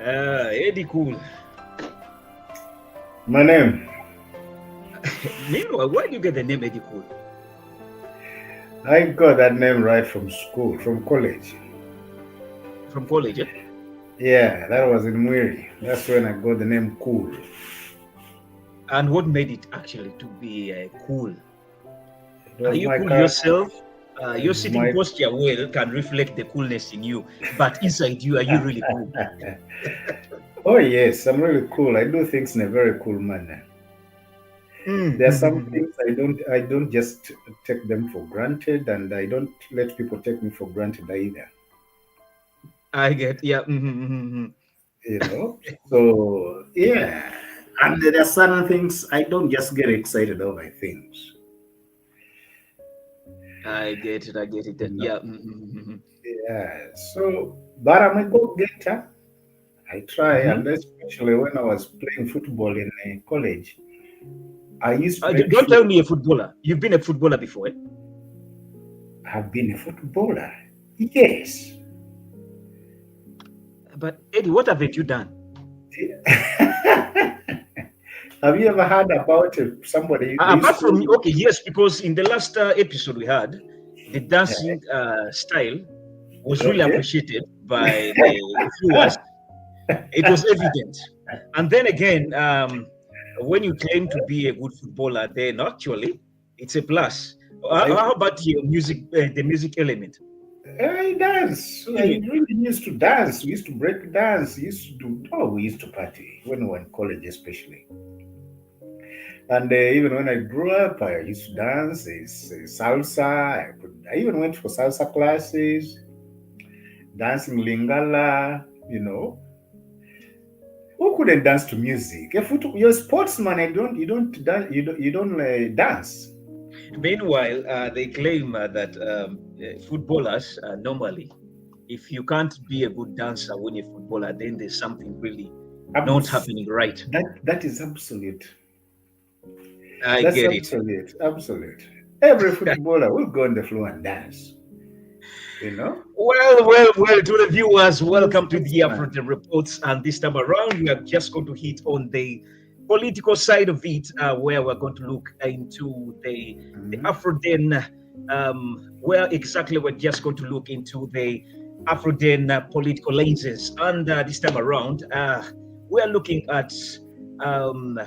Eddie Cool. My name, Meanwhile, where do you get the name Eddie Cool? I got that name right from school, from college. From college, eh? Yeah, that was in Mwiri. That's when I got the name Cool. And what made it actually to be cool? It Are was you my cool character. yourself? It Your was sitting my. posture well can reflect the coolness in you, but inside you, are you really cool? Oh yes, I'm really cool. I do things in a very cool manner. There are some Mm. things I don't just take them for granted, and I don't let people take me for granted either. I get, yeah. Mhm. You know. So yeah, and there are certain things I don't just get excited over things. I get it. I get it. You know. Yeah. Mhm. Yeah. So, but I'm a go-getter. I try, and especially when I was playing football in college, I used to make Don't sure tell me a footballer. You've been a footballer before, eh? I've been a footballer. Yes. But Eddie, what haven't you done? Have you ever heard about somebody they used Apart to call from him? okay, yes, because in the last episode we had, the dancing style was really Okay. appreciated by the viewers. It was evident. And then again, when you claim to be a good footballer, then actually it's a plus. I, How about your music, the music element? I dance. I Singing. really used to dance. We used to break dance. We used to do. Oh, we used to party when we were in college, especially. And even when I grew up, I used to dance. Salsa. I even went for salsa classes, dancing lingala. You know, who couldn't dance to music? You're a sportsman. You don't dance. Meanwhile, they claim that footballers normally, if you can't be a good dancer when you're a footballer, then there's something really not Abs- happening right. that is absolute. I That's get it. absolute. Absolute. Every footballer will go on the floor and dance. You know. Well, to the viewers, You're a welcome to the sportsman. African Reports. And this time around, we are just going to hit on the political side of it, where we're going to look into the Mhm. Afroden, where exactly we're just going to look into the Afroden political lenses. And this time around, we're looking at, um,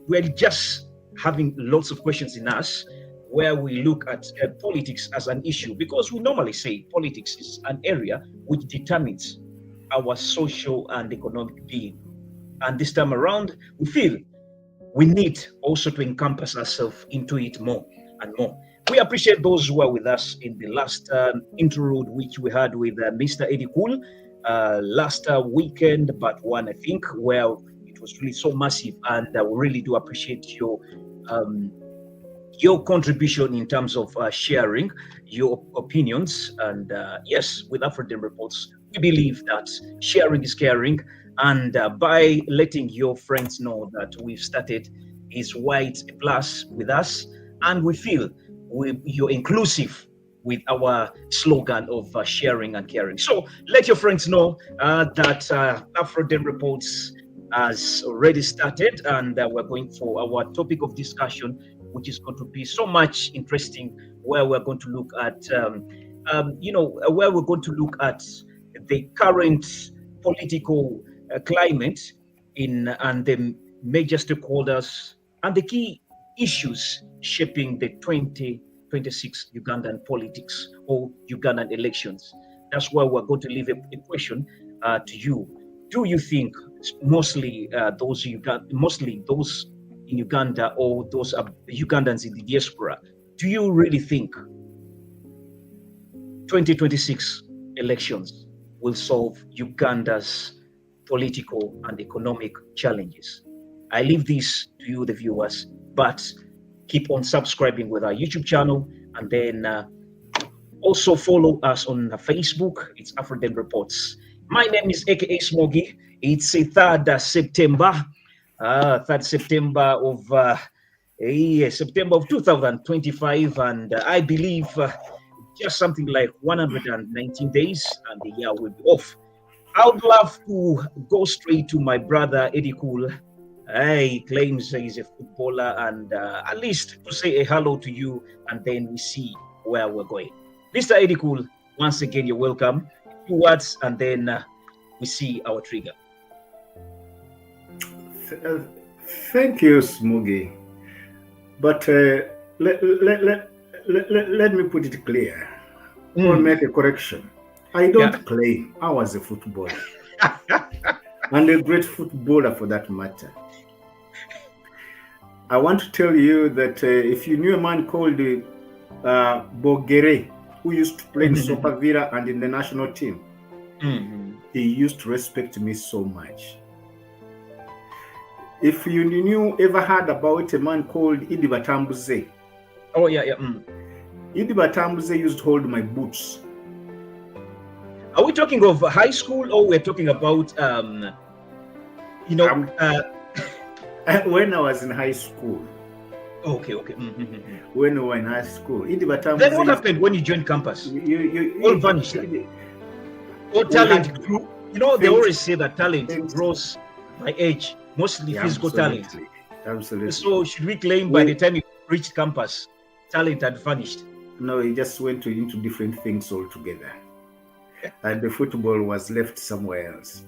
we're just having lots of questions in us where we look at politics as an issue because we normally say politics is an area which determines our social and economic being. And this time around, we feel we need also to encompass ourselves into it more and more. We appreciate those who are with us in the last interlude which we had with Mr. Eddie Cool last weekend, but one I think where it was really so massive, and we really do appreciate um, your contribution in terms of sharing your opinions. And yes, with African Reports, we believe that sharing is caring. And by letting your friends know that we've started is why it's a plus with us. And we feel you're inclusive with our slogan of sharing and caring. So let your friends know that African Reports has already started, and we're going for our topic of discussion, which is going to be so much interesting, where we're going to look at, where we're going to look at the current political climate in and the major stakeholders and the key issues shaping the 2026 Ugandan politics or Ugandan elections. That's why we're going to leave a question to you. Do you think mostly those in Uganda or those Ugandans in the diaspora, do you really think 2026 elections will solve Uganda's political and economic challenges? I leave this to you, the viewers, but keep on subscribing with our YouTube channel, and then also follow us on Facebook. It's African Reports. My name is AKA Smoggy. It's a 3rd September, 3rd September of September of 2025, and I believe just something like 119 days, and the year will be off. I would love to go straight to my brother Eddie Cool. He claims he's a footballer, and at least to say a hello to you, and then we see where we're going. Mr. Eddie Cool, once again, you're welcome. A few words, and then we see our trigger. Thank you, Smoogie. But let me put it clear. Or make a correction. I don't claim I was a footballer. And a great footballer for that matter. I want to tell you that if you knew a man called Bogere, who used to play in Super Villa and in the national team, he used to respect me so much. If you ever heard about a man called Idi Batambuze. Oh, yeah. Idi Batambuze used to hold my boots. Are we talking of high school, or we're talking about, when I was in high school. Okay. When we were in high school. Idi Batambuze. Then what happened when you joined campus? You all vanished. Or talent grew. They always say that talent grows by age, mostly physical talent. Absolutely. So should we claim by the time you reached campus, talent had vanished? No, he just went into different things altogether. And the football was left somewhere else.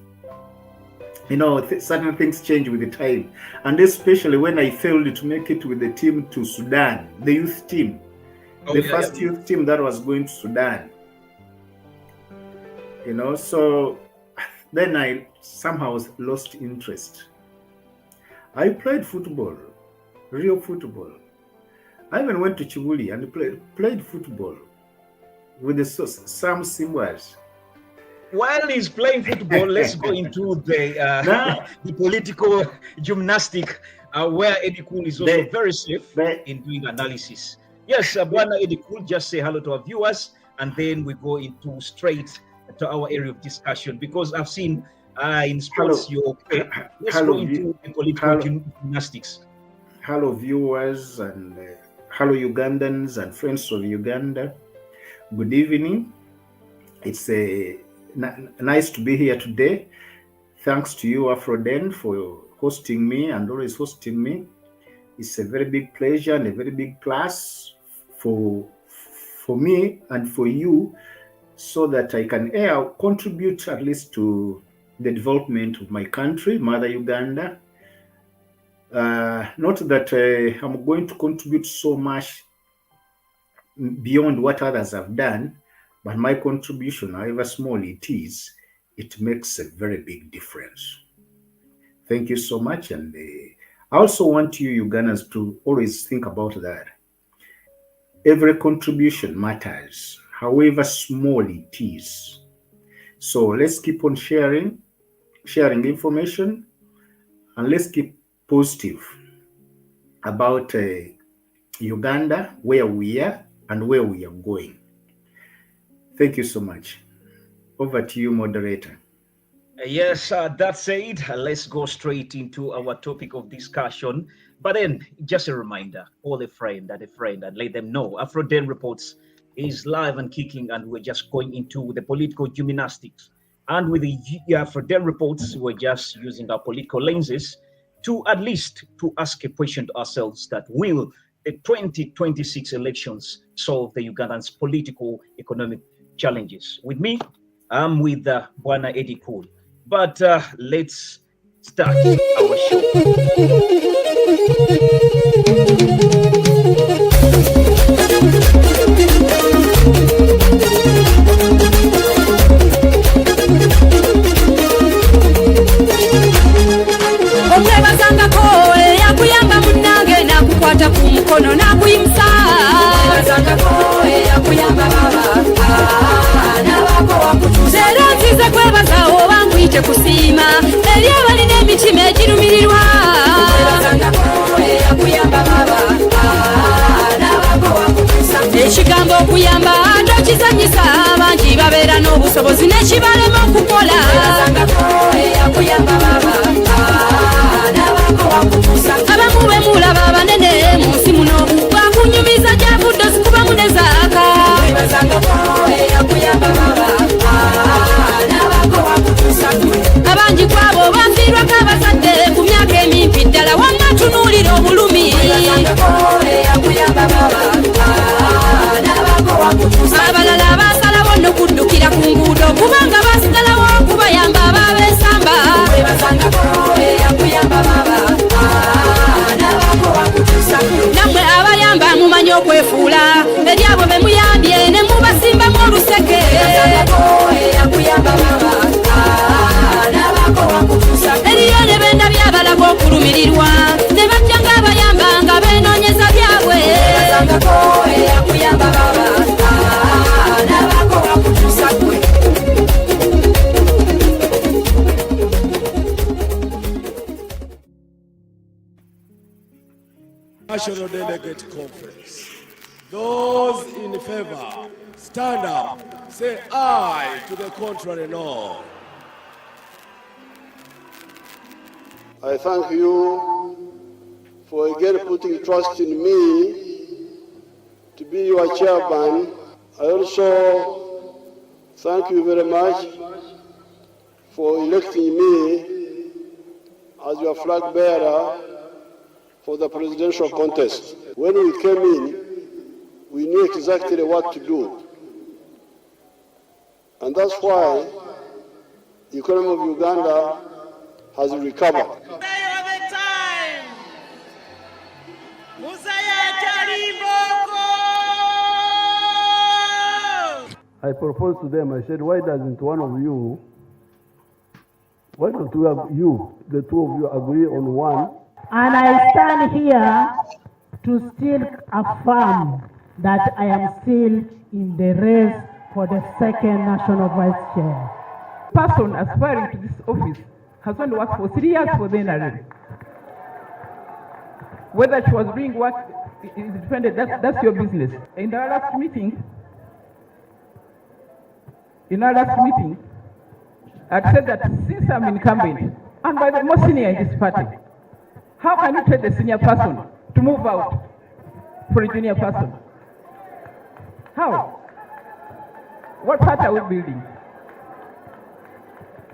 Certain things change with the time. And especially when I failed to make it with the team to Sudan, the youth team. First youth team that was going to Sudan. So then I somehow lost interest. I played football, real football. I even went to Chibuli and played football with some symbols. While he's playing football, let's go into the political gymnastic, where Eddie Cool is also very safe in doing analysis. Yes, Bwana Eddie Cool, just say hello to our viewers, and then we go into straight to our area of discussion, because I've seen in sports you're okay. Let's go into the political gymnastics. Hello, viewers, and hello, Ugandans and friends of Uganda. Good evening. It's nice to be here today. Thanks to you, Afroden, for hosting me and always hosting me. It's a very big pleasure and a very big plus for me and for you, so that I can contribute at least to the development of my country, Mother Uganda. Not that I'm going to contribute so much beyond what others have done, but my contribution, however small it is, it makes a very big difference. Thank you so much. And I also want you Ugandans to always think about that. Every contribution matters, however small it is. So let's keep on sharing information, and let's keep positive about Uganda, where we are and where we are going. Thank you so much. Over to you, moderator. Yes, that said, let's go straight into our topic of discussion. But then, just a reminder, call a friend, and let them know. Afroden Reports is live and kicking, and we're just going into the political gymnastics. And with the Afroden Reports, we're just using our political lenses to at least to ask a question to ourselves: that will the 2026 elections solve the Ugandans' political, economic challenges? With me, I'm with Bwana Eddie Cool. But let's start our show. Nakukwata ku mukono nakuyimsa yakuyamba baba nabako wakutuza era nzize kwebazawo bangwite kusiima eri abalina emitima egirumirirwa yakuyamba baba nabako wakutuza ekigambo okuyamba tokizanyisa bangi babeera n'obusobozi n'ekibalema okukola yakuyamba baba nabako wakutuza abamu bemulaba abanene munsi muno bakunyumiza gyavudde zikubamu ne zaaka yakuyamba baba nabako wakutuza mwefuula eri abo be muyambye ne mubasimbamu oluseke eriyo ne benda byabalaga okulumirirwa ne bajja ng'abayamba nga beenoonyeza byabwe National Delegate Conference. Those in favor, stand up. Say aye. To the contrary, no. I thank you for again putting trust in me to be your chairman. I also thank you very much for electing me as your flag bearer for the presidential contest. When we came in, we knew exactly what to do. And that's why the economy of Uganda has recovered. I proposed to them, I said, why don't you have the two of you agree on one? And I stand here to still affirm that I am still in the race for the second national vice chair. Person aspiring to this office has only worked for 3 years for the NRM. Whether she was doing what is dependent, that's your business. In our last meeting, I said that since I'm incumbent, and by the most senior in this party, how can you tell the senior person to move out for a junior person? How? What party are we building?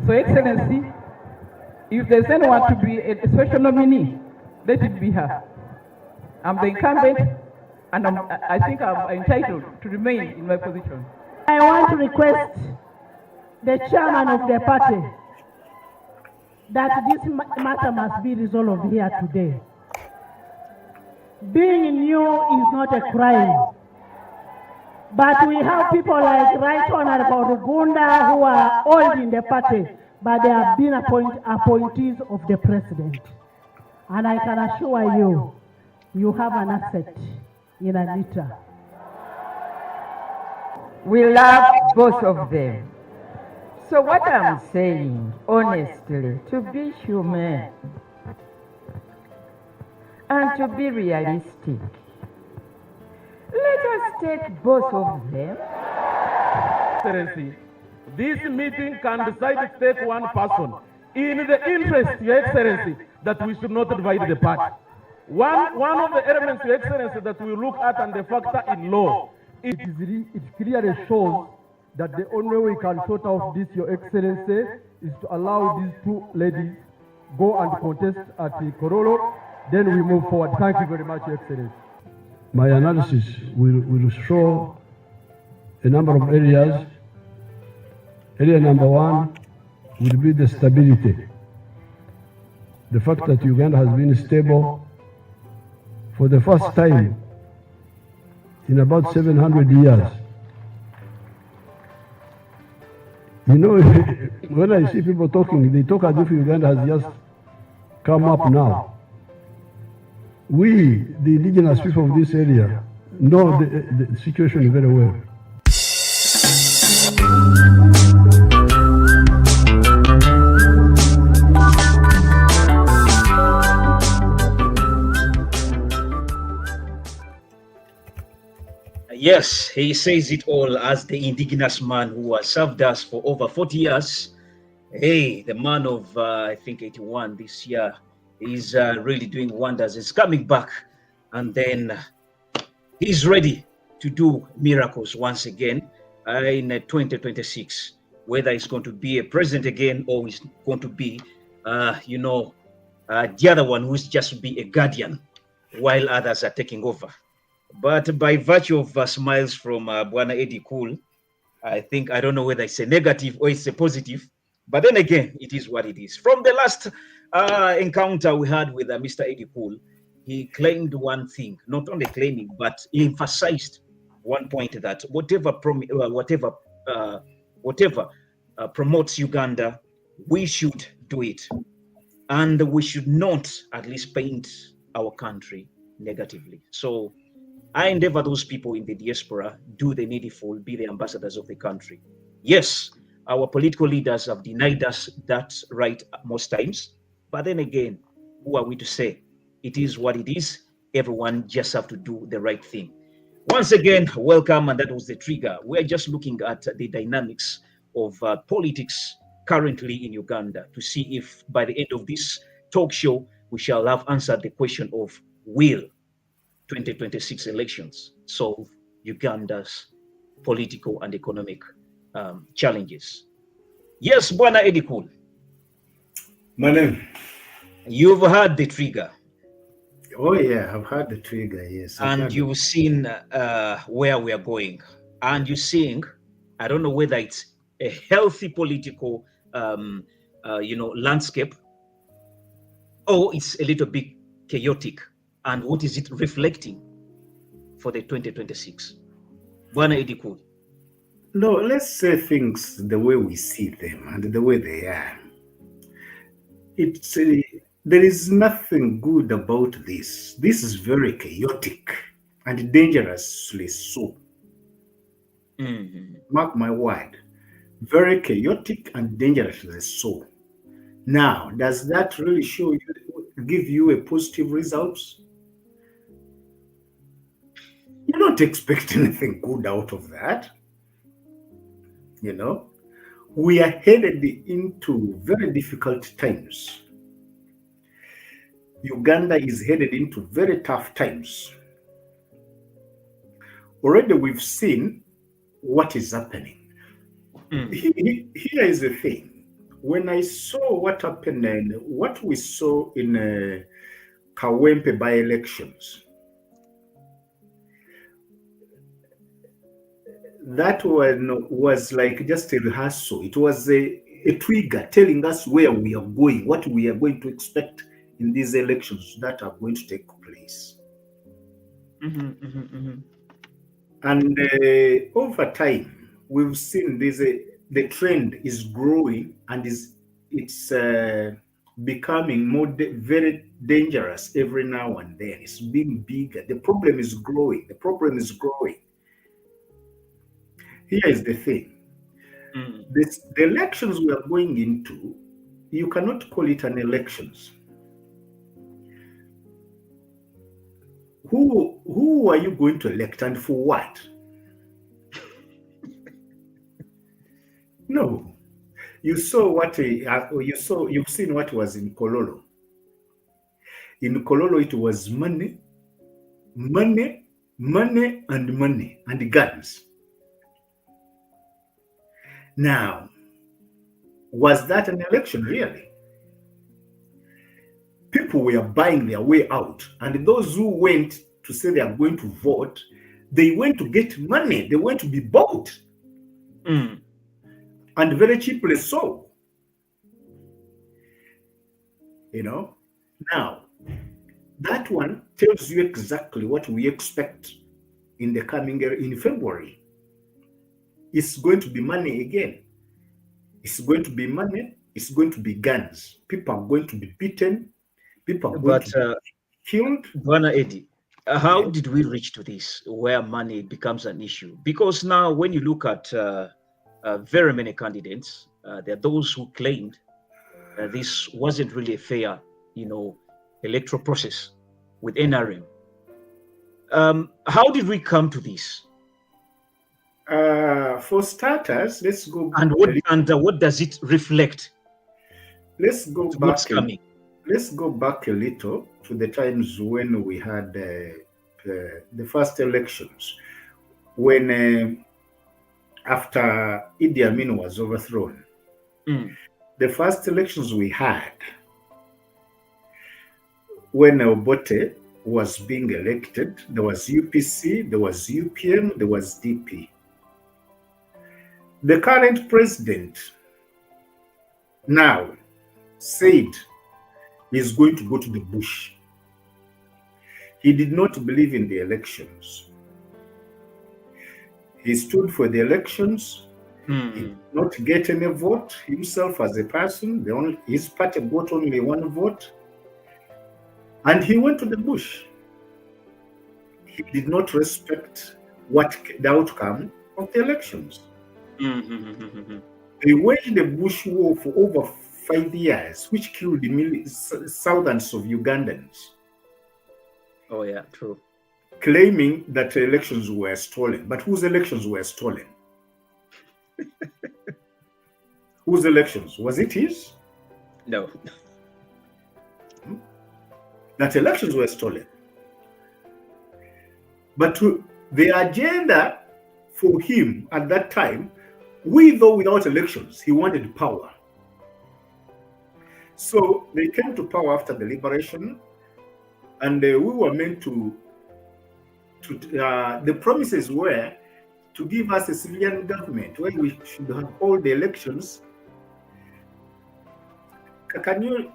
So, Excellency, if there's anyone to be a special nominee, let it be her. I'm the incumbent, and I think I'm entitled to remain in my position. I want to request the chairman of the party that this matter must be resolved here today. Being new is not a crime, but we have people like Right Honorable Uganda who are old in the party, but they have been appointees of the president. And I can assure you, you have an asset in Anita. We love both of them. So what I'm saying, honestly, to be human and to be realistic, let us take both of them. Excellency, this meeting can decide to take one person in the interest, Your Excellency, that we should not divide the party. One of the elements, Your Excellency, that we look at and the factor in law, it clearly shows that the only way we can sort out this, Your Excellency, is to allow these two ladies go and contest at the Korolo, then we move forward. Thank you very much, Your Excellency. My analysis will show a number of areas. Area number one will be the stability. The fact that Uganda has been stable for the first time in about 700 years. You know, when I see people talking, they talk as if Uganda has just come up now. We, the indigenous people of this area, know the situation very well. Yes, he says it all as the indigenous man who has served us for over 40 years. Hey, the man of, I think, 81 this year is really doing wonders. He's coming back, and then he's ready to do miracles once again in 2026. Whether he's going to be a president again or he's going to be, the other one who's just be a guardian while others are taking over. But by virtue of smiles from Bwana Eddie Cool, I don't know whether it's a negative or it's a positive. But then again, it is what it is. From the last encounter we had with Mr. Eddie Cool, he claimed one thing, not only claiming, but he emphasized one point that whatever promotes Uganda, we should do it, and we should not at least paint our country negatively. So I endeavor those people in the diaspora do the needful, be the ambassadors of the country. Yes, our political leaders have denied us that right most times, but then again, who are we to say? It is what it is. Everyone just have to do the right thing. Once again, welcome, and that was the trigger. We're just looking at the dynamics of politics currently in Uganda to see if by the end of this talk show, we shall have answered the question of will 2026 elections solve Uganda's political and economic challenges. Yes, Bwana Edikul. My name. You've heard the trigger. Oh yeah, I've heard the trigger. Yes, and you've seen where we are going, and you're seeing, I don't know whether it's a healthy political, landscape, or it's a little bit chaotic. And what is it reflecting for the 2026? Bwana Edikul. No, let's say things the way we see them and the way they are. There is nothing good about this. This is very chaotic and dangerously so. Mark my word. Very chaotic and dangerously so. Now, does that really give you a positive result? You don't expect anything good out of that. We are headed into very difficult times. Uganda is headed into very tough times. Already we've seen what is happening. Here is the thing. When I saw what happened and what we saw in Kawempe by-elections, that one was like just a rehearsal. It was a trigger telling us where we are going, what we are going to expect in these elections that are going to take place. And over time, we've seen the trend is growing, and it's becoming very dangerous every now and then. It's being bigger. The problem is growing. The problem is growing. Here is the thing. The elections we are going into, you cannot call it elections. Who are you going to elect, and for what? No. You've seen what was in Kololo. In Kololo, it was money, and guns. Now, was that an election really? People were buying their way out, and those who went to say they are going to vote, they went to get money, they went to be bought, and very cheaply so. Now, that one tells you exactly what we expect in the coming year in February. It's going to be money again. It's going to be money. It's going to be guns. People are going to be beaten. People are going to be killed. Bwana Eddie, how did we reach to this, where money becomes an issue? Because now when you look at very many candidates, there are those who claimed this wasn't really a fair, electoral process with NRM. How did we come to this? For starters, let's go. And what does it reflect? Let's go back. What's coming? Let's go back a little to the times when we had the first elections, when after Idi Amin was overthrown. The first elections we had, when Obote was being elected, there was UPC, there was UPM, there was DP. The current president now said he's going to go to the bush. He did not believe in the elections. He stood for the elections. He did not get any vote himself as a person. His party got only one vote. And he went to the bush. He did not respect the outcome of the elections. They waged a bush war for over 5 years, which killed thousands of Ugandans. Oh, yeah, true. Claiming that elections were stolen. But whose elections were stolen? Whose elections? Was it his? No. That elections were stolen. But the agenda for him at that time, with or without elections, he wanted power. So they came to power after the liberation, and we were meant to the promises were to give us a civilian government where we should have all the elections. Can you,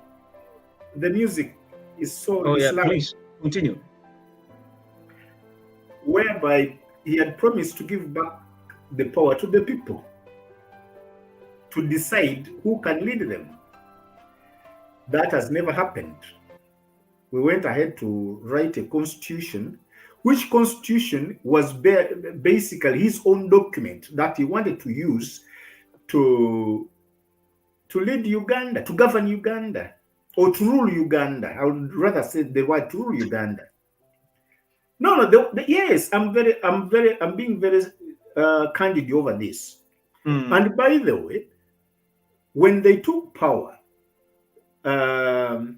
the music is so loud. Please continue. Whereby he had promised to give back the power to the people to decide who can lead them. That has never happened. We went ahead to write a constitution, which constitution was basically his own document that he wanted to use to lead Uganda, to govern Uganda, or to rule Uganda. I would rather say the word to rule Uganda. No, yes, I'm being very candid over this. And by the way, when they took power, Mr.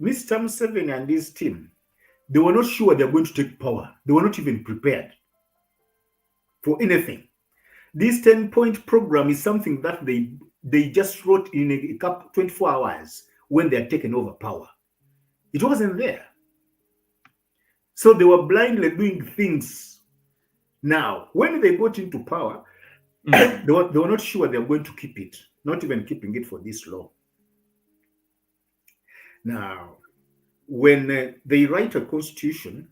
Museveni and his team, they were not sure they were going to take power. They were not even prepared for anything. This 10-point program is something that they just wrote in a couple 24 hours when they had taken over power. It wasn't there. So they were blindly doing things. Now, when they got into power, they were not sure they were going to keep it, not even keeping it for this long. Now, when they write a constitution,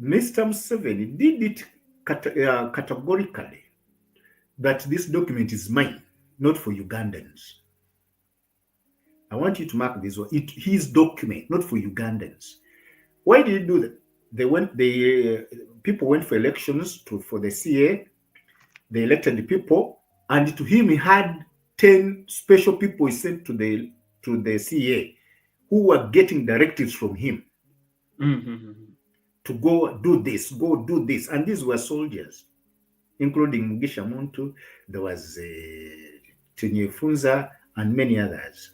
Mr. Museveni did it categorically that this document is mine, not for Ugandans. I want you to mark this one. His document, not for Ugandans. Why did he do that? People went for elections for the CA. They elected the people, and to him, he had 10 special people he sent to the CA who were getting directives from him to go do this, and these were soldiers, including Mugisha Muntu. There was Tinye Funza and many others.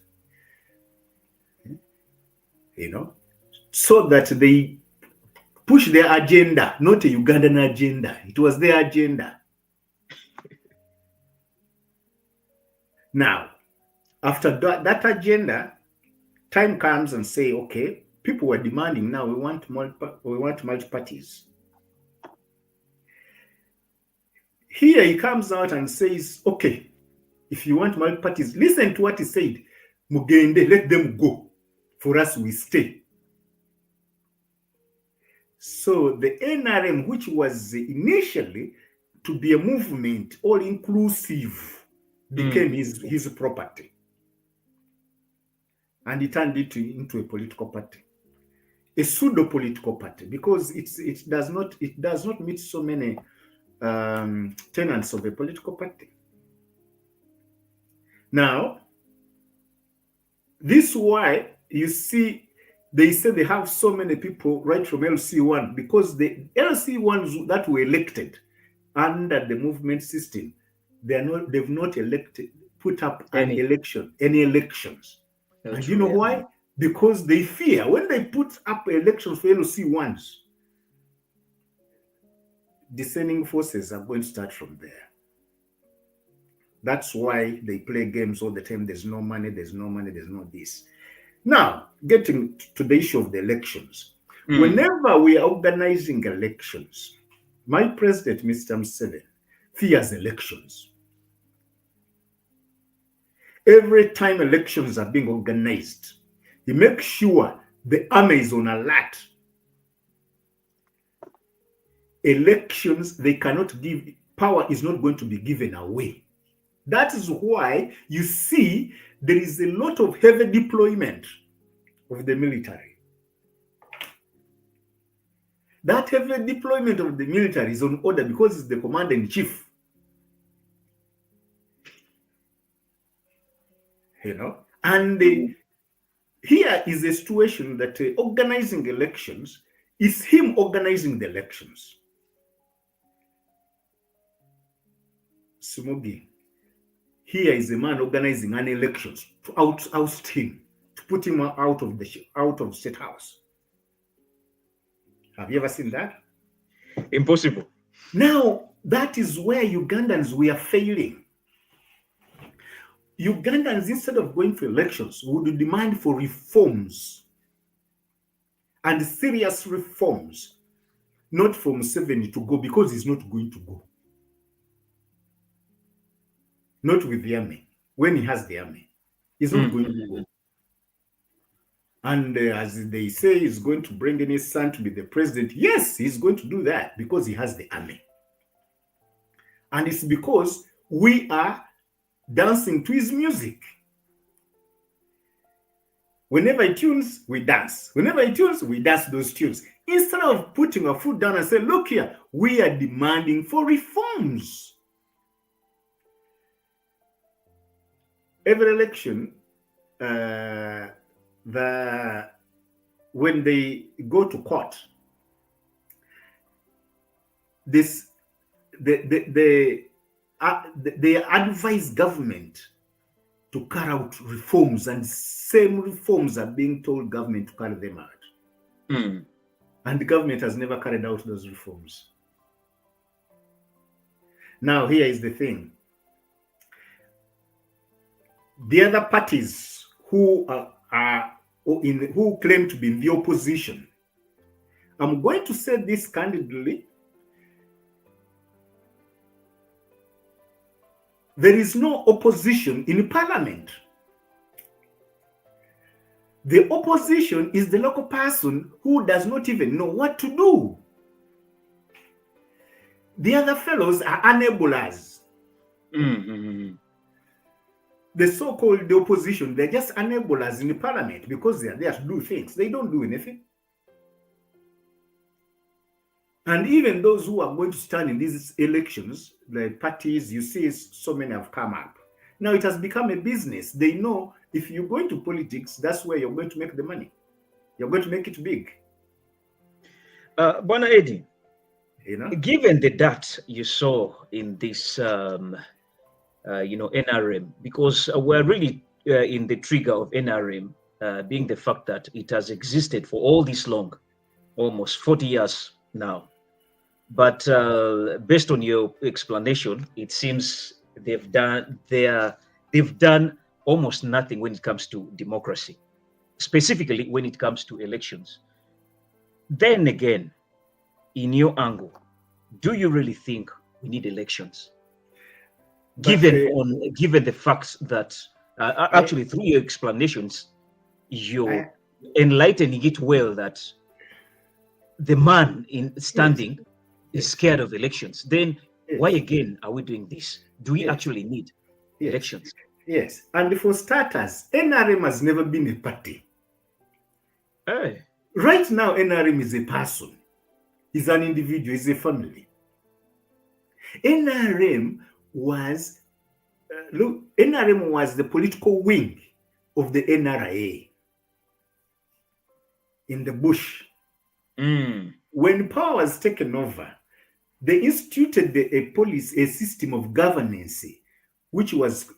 So that they push their agenda, not a Ugandan agenda. It was their agenda. Now, after that agenda, time comes and say, okay, people were demanding now we want multi-parties. Here he comes out and says, okay, if you want multi-parties, listen to what he said. Mugende, let them go. For us, we stay. So the NRM, which was initially to be a movement, all-inclusive, became his property. And he turned it into a political party. A pseudo-political party, because it does not meet so many tenets of a political party. Now, this is why you see they say they have so many people right from LC1, because the LC1s that were elected under the movement system, they've not put up any elections. That's and true, you know yeah. why? Because they fear when they put up elections for LC1s, discerning forces are going to start from there. That's why they play games all the time. There's no money, there's no this. Now, getting to the issue of the elections. Whenever we are organizing elections, my president, Mr. Museveni, fears elections. Every time elections are being organized, he makes sure The army is on alert. Elections, they cannot give, power is not going to be given away. That is why you see there is a lot of heavy deployment of the military. That heavy deployment of the military is on order because it's the commander in chief. And here is a situation that organizing elections is him organizing the elections. Smogi, here is a man organizing an elections to oust him, to put him out of state house. Have you ever seen that? Impossible. Now, that is where Ugandans, we are failing. Ugandans, instead of going for elections, would demand for reforms and serious reforms, not for Museveni to go, because he's not going to go. Not with the army. When he has the army, he's not going to go. And as they say, he's going to bring in his son to be the president. Yes, he's going to do that because he has the army. And it's because we are dancing to his music. Whenever he tunes, we dance. Whenever he tunes, we dance those tunes. Instead of putting our foot down and say, look here, we are demanding for reforms. Every election, when they go to court, they advise government to carry out reforms, and same reforms are being told government to carry them out. And the government has never carried out those reforms. Now, here is the thing. The other parties who who claim to be in the opposition, I'm going to say this candidly, there is no opposition in parliament. The opposition is the local person who does not even know what to do. The other fellows are enablers. The so-called opposition, they're just enablers in the parliament because they are there to do things. They don't do anything. And even those who are going to stand in these elections, the parties, you see, so many have come up. Now it has become a business. They know if you go into politics, that's where you're going to make the money. You're going to make it big. Bwana Eddie, given the data you saw in this NRM, because we're really in the trigger of NRM being the fact that it has existed for all this long, almost 40 years now. But based on your explanation, it seems they've done almost nothing when it comes to democracy, specifically when it comes to elections. Then again, in your angle, do you really think we need elections? Given the facts that actually through your explanations, you're enlightening it well that the man in standing is scared of elections. Then why again are we doing this? Do we actually need elections? Yes. And for starters, NRM has never been a party. Hey. Right now, NRM is a person. Is an individual, is a family. NRM was the political wing of the NRA in the bush. When power was taken over, they instituted a system of governance which was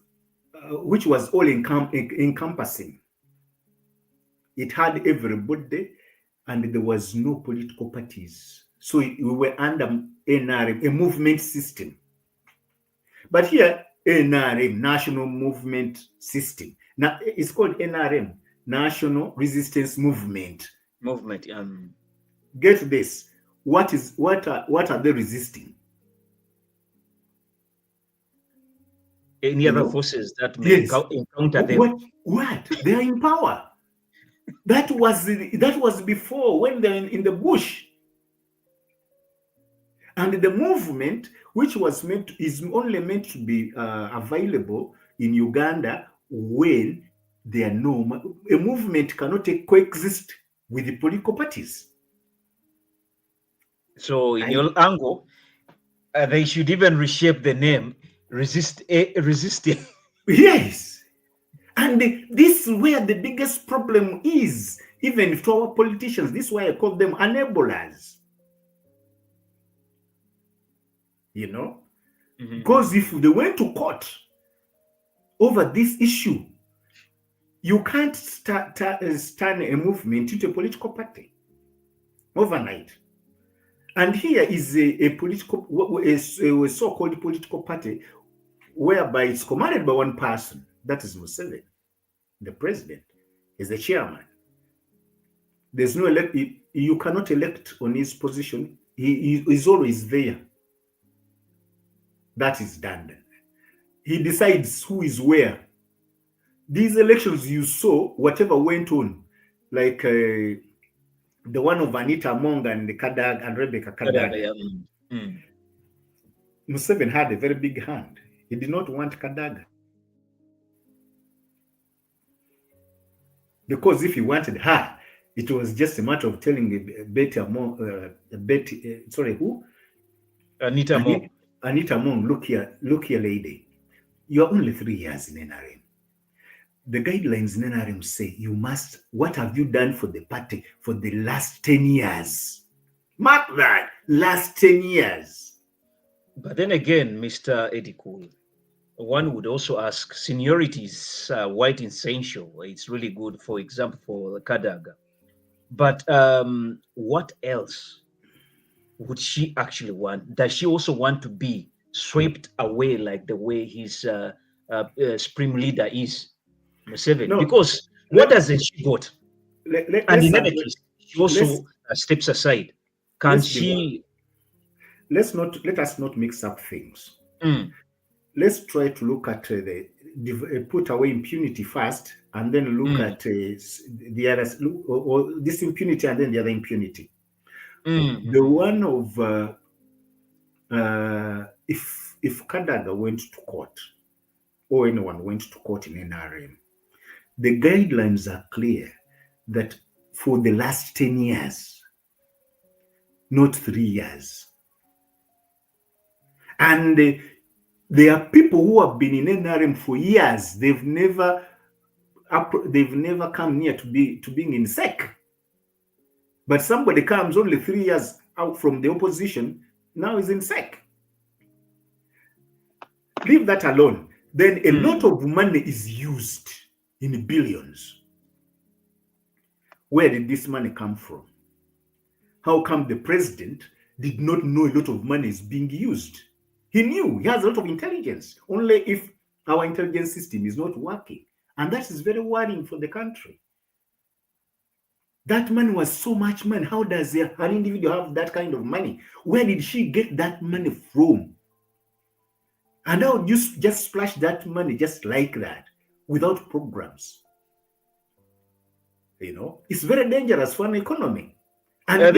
all encompassing. It had everybody, and there was no political parties. So we were under NRM, a movement system. But here, NRM, National Movement System. Now it's called NRM, National Resistance Movement. Get this. What are they resisting? Any other forces that may encounter them? What? They are in power. That was before, when they're in the bush. And the movement, which was is only meant to be available in Uganda when there are a movement cannot coexist with the political parties. So, in your angle, they should even reshape the name. Resisting. Yes. And this is where the biggest problem is, even to our politicians. This is why I call them enablers. You know? Mm-hmm. Because if they went to court over this issue, you can't turn a movement into a political party overnight. And here is a so-called political party whereby it's commanded by one person, that is Museveni, the president, is the chairman. There's no you cannot elect on his position. He is always there. That is done. He decides who is where. These elections you saw, whatever went on, like the one of Anita Among and Rebecca Kadaga. Museveni had a very big hand. He did not want Kadaga. Because if he wanted her, it was just a matter of telling Anita Among, look here, lady, you're only 3 years in NRM. The guidelines in NRM say what have you done for the party for the last 10 years? Mark that, last 10 years. But then again, Mr. Edikul, one would also ask, seniority is quite essential. It's really good, for example, for Kadaga. But what else would she actually want? Does she also want to be swept away like the way his supreme leader is, Museveni? No, because what hasn't she got? And in any case, she also steps aside. Can she? Let us not mix up things. Let's try to look at put away impunity first, and then look at the others, or this impunity and then the other impunity. The one of if Kadaga went to court, or anyone went to court in NRM, the guidelines are clear that for the last 10 years, not 3 years. And there are people who have been in NRM for years. They've never come near to being in SEC. But somebody comes only 3 years out from the opposition, now is in SEC. Leave that alone. Then a lot of money is used in billions. Where did this money come from? How come the president did not know a lot of money is being used? He knew. He has a lot of intelligence. Only if our intelligence system is not working. And that is very worrying for the country. That money was so much money. How does an individual have that kind of money? Where did she get that money from? And now you just splash that money just like that without programs. You know, it's very dangerous for an economy. And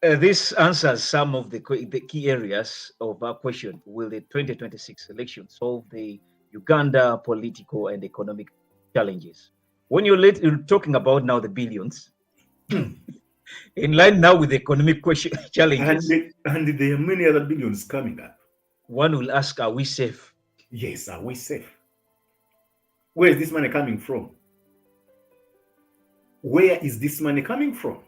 this answers some of the key areas of our question. Will the 2026 election solve the Uganda political and economic challenges? When you're talking about now the billions, in line now with the economic challenges. And there are many other billions coming up. One will ask, are we safe? Yes, are we safe? Where is this money coming from? Where is this money coming from?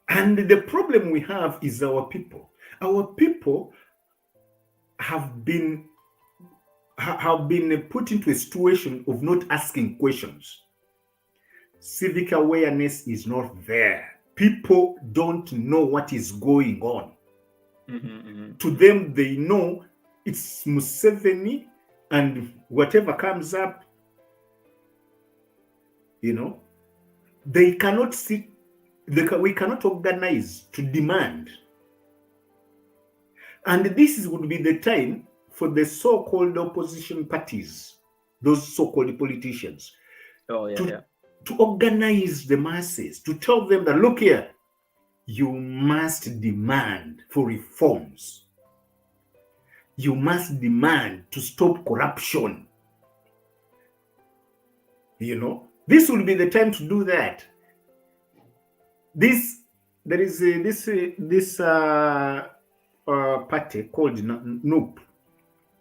And the problem we have is our people. Our people have been put into a situation of not asking questions. Civic awareness is not there. People don't know what is going on. To them, they know it's Museveni and whatever comes up, you know, they cannot sit, we cannot organize to demand. And this would be the time for the so-called opposition parties those so-called politicians, Oh, yeah. to organize the masses, to tell them that, look here, you must demand for reforms. You must demand to stop corruption. This will be the time to do that. There is this party called NUP.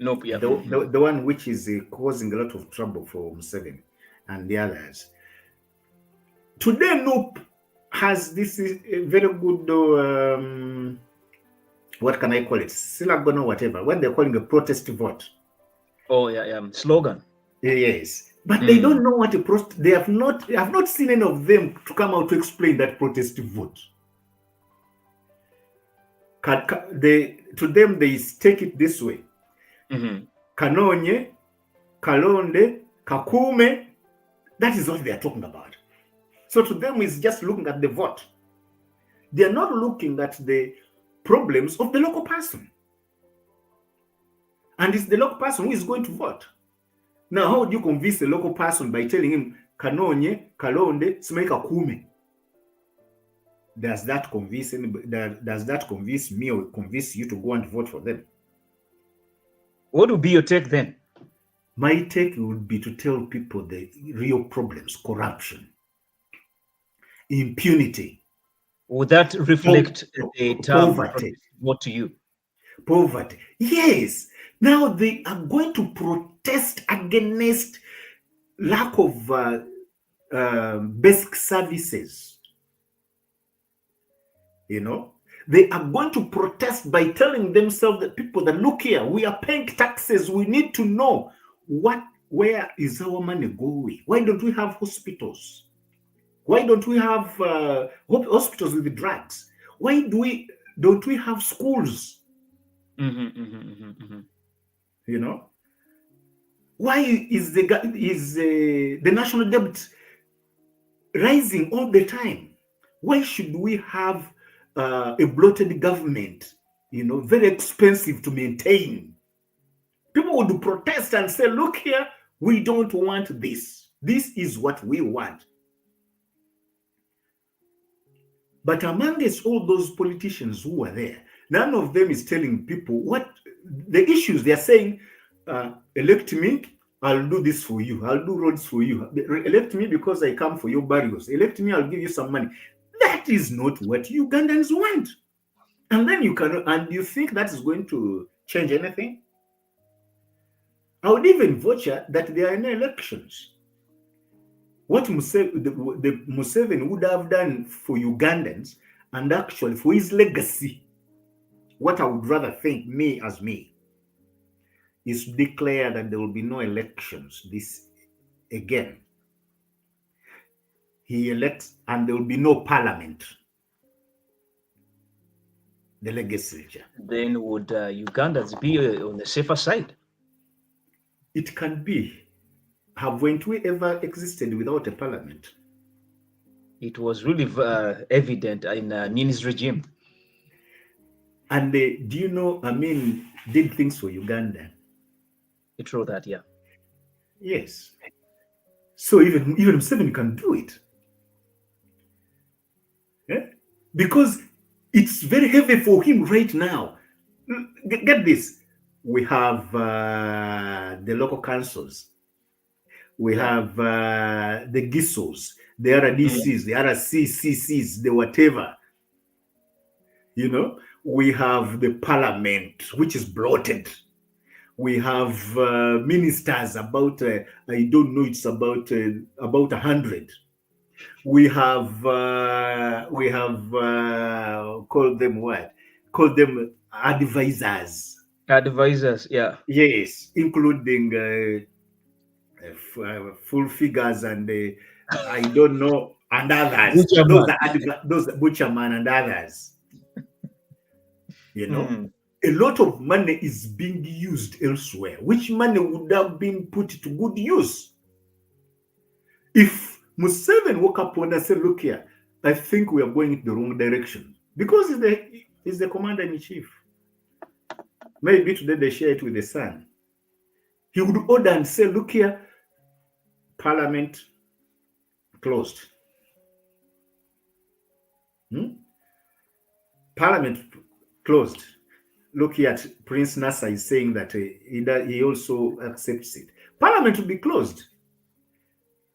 Nope, yeah. The one which is causing a lot of trouble for Museveni and the others. Today, NUP has this very good, what can I call it? Slogan or whatever, when they're calling a protest vote. Oh, yeah. Slogan. Yes. But they don't know what a protest. They have not seen any of them to come out to explain that protest vote. To them, they take it this way. Kanonye, Kalonde, Kakume, that is what they are talking about. So to them, it's just looking at the vote. They are not looking at the problems of the local person. And it's the local person who is going to vote. Now, how do you convince the local person by telling him, Kanonye, Kalonde, Smeka Kume? Does that convince anybody? Does that convince me or convince you to go and vote for them? What would be your take then? My take would be to tell people the real problems: corruption, impunity. Would that reflect the term poverty? What to you? Poverty. Yes. Now they are going to protest against lack of basic services. They are going to protest by telling themselves, that people that look here, we are paying taxes. We need to know where is our money going? Why don't we have hospitals? Why don't we have hospitals with the drugs? Why don't we have schools? Why is the national debt rising all the time? Why should we have a bloated government? Very expensive to maintain. People would protest and say, look here, we don't want this. This is what we want. But amongst all those politicians who are there, none of them is telling people what the issues. They are saying, elect me, I'll do this for you. I'll do roads for you. Elect me because I come for your burials. Elect me, I'll give you some money. That is not what Ugandans want. And then you think that is going to change anything? I would even venture that there are no elections. What Museveni would have done for Ugandans and actually for his legacy, what I would rather think, me, is to declare that there will be no elections this again. He elects and there will be no parliament. The legislature. Then would Ugandans be on the safer side? It can be. Haven't we ever existed without a parliament? It was really evident in Nini's regime. And do you know, Amin did things for Uganda. True that, yeah. Yes. So even Museveni can do it. Yeah? Because it's very heavy for him right now. Get this. We have the local councils. We have the GISOs, the RDCs, the RCCCs, the whatever. We have the parliament, which is bloated. We have ministers about, I don't know, it's about 100. We have call them what? Call them advisors. Advisors, yeah. Yes, including full figures and I don't know, and others. Those Butcherman and others. A lot of money is being used elsewhere, which money would have been put to good use. If Museveni woke up and said, look here, I think we are going in the wrong direction. Because he's the commander-in-chief. Maybe today they share it with the son. He would order and say, look here, Parliament closed. Parliament closed. Look here at Prince Nasser is saying that he also accepts it. Parliament will be closed.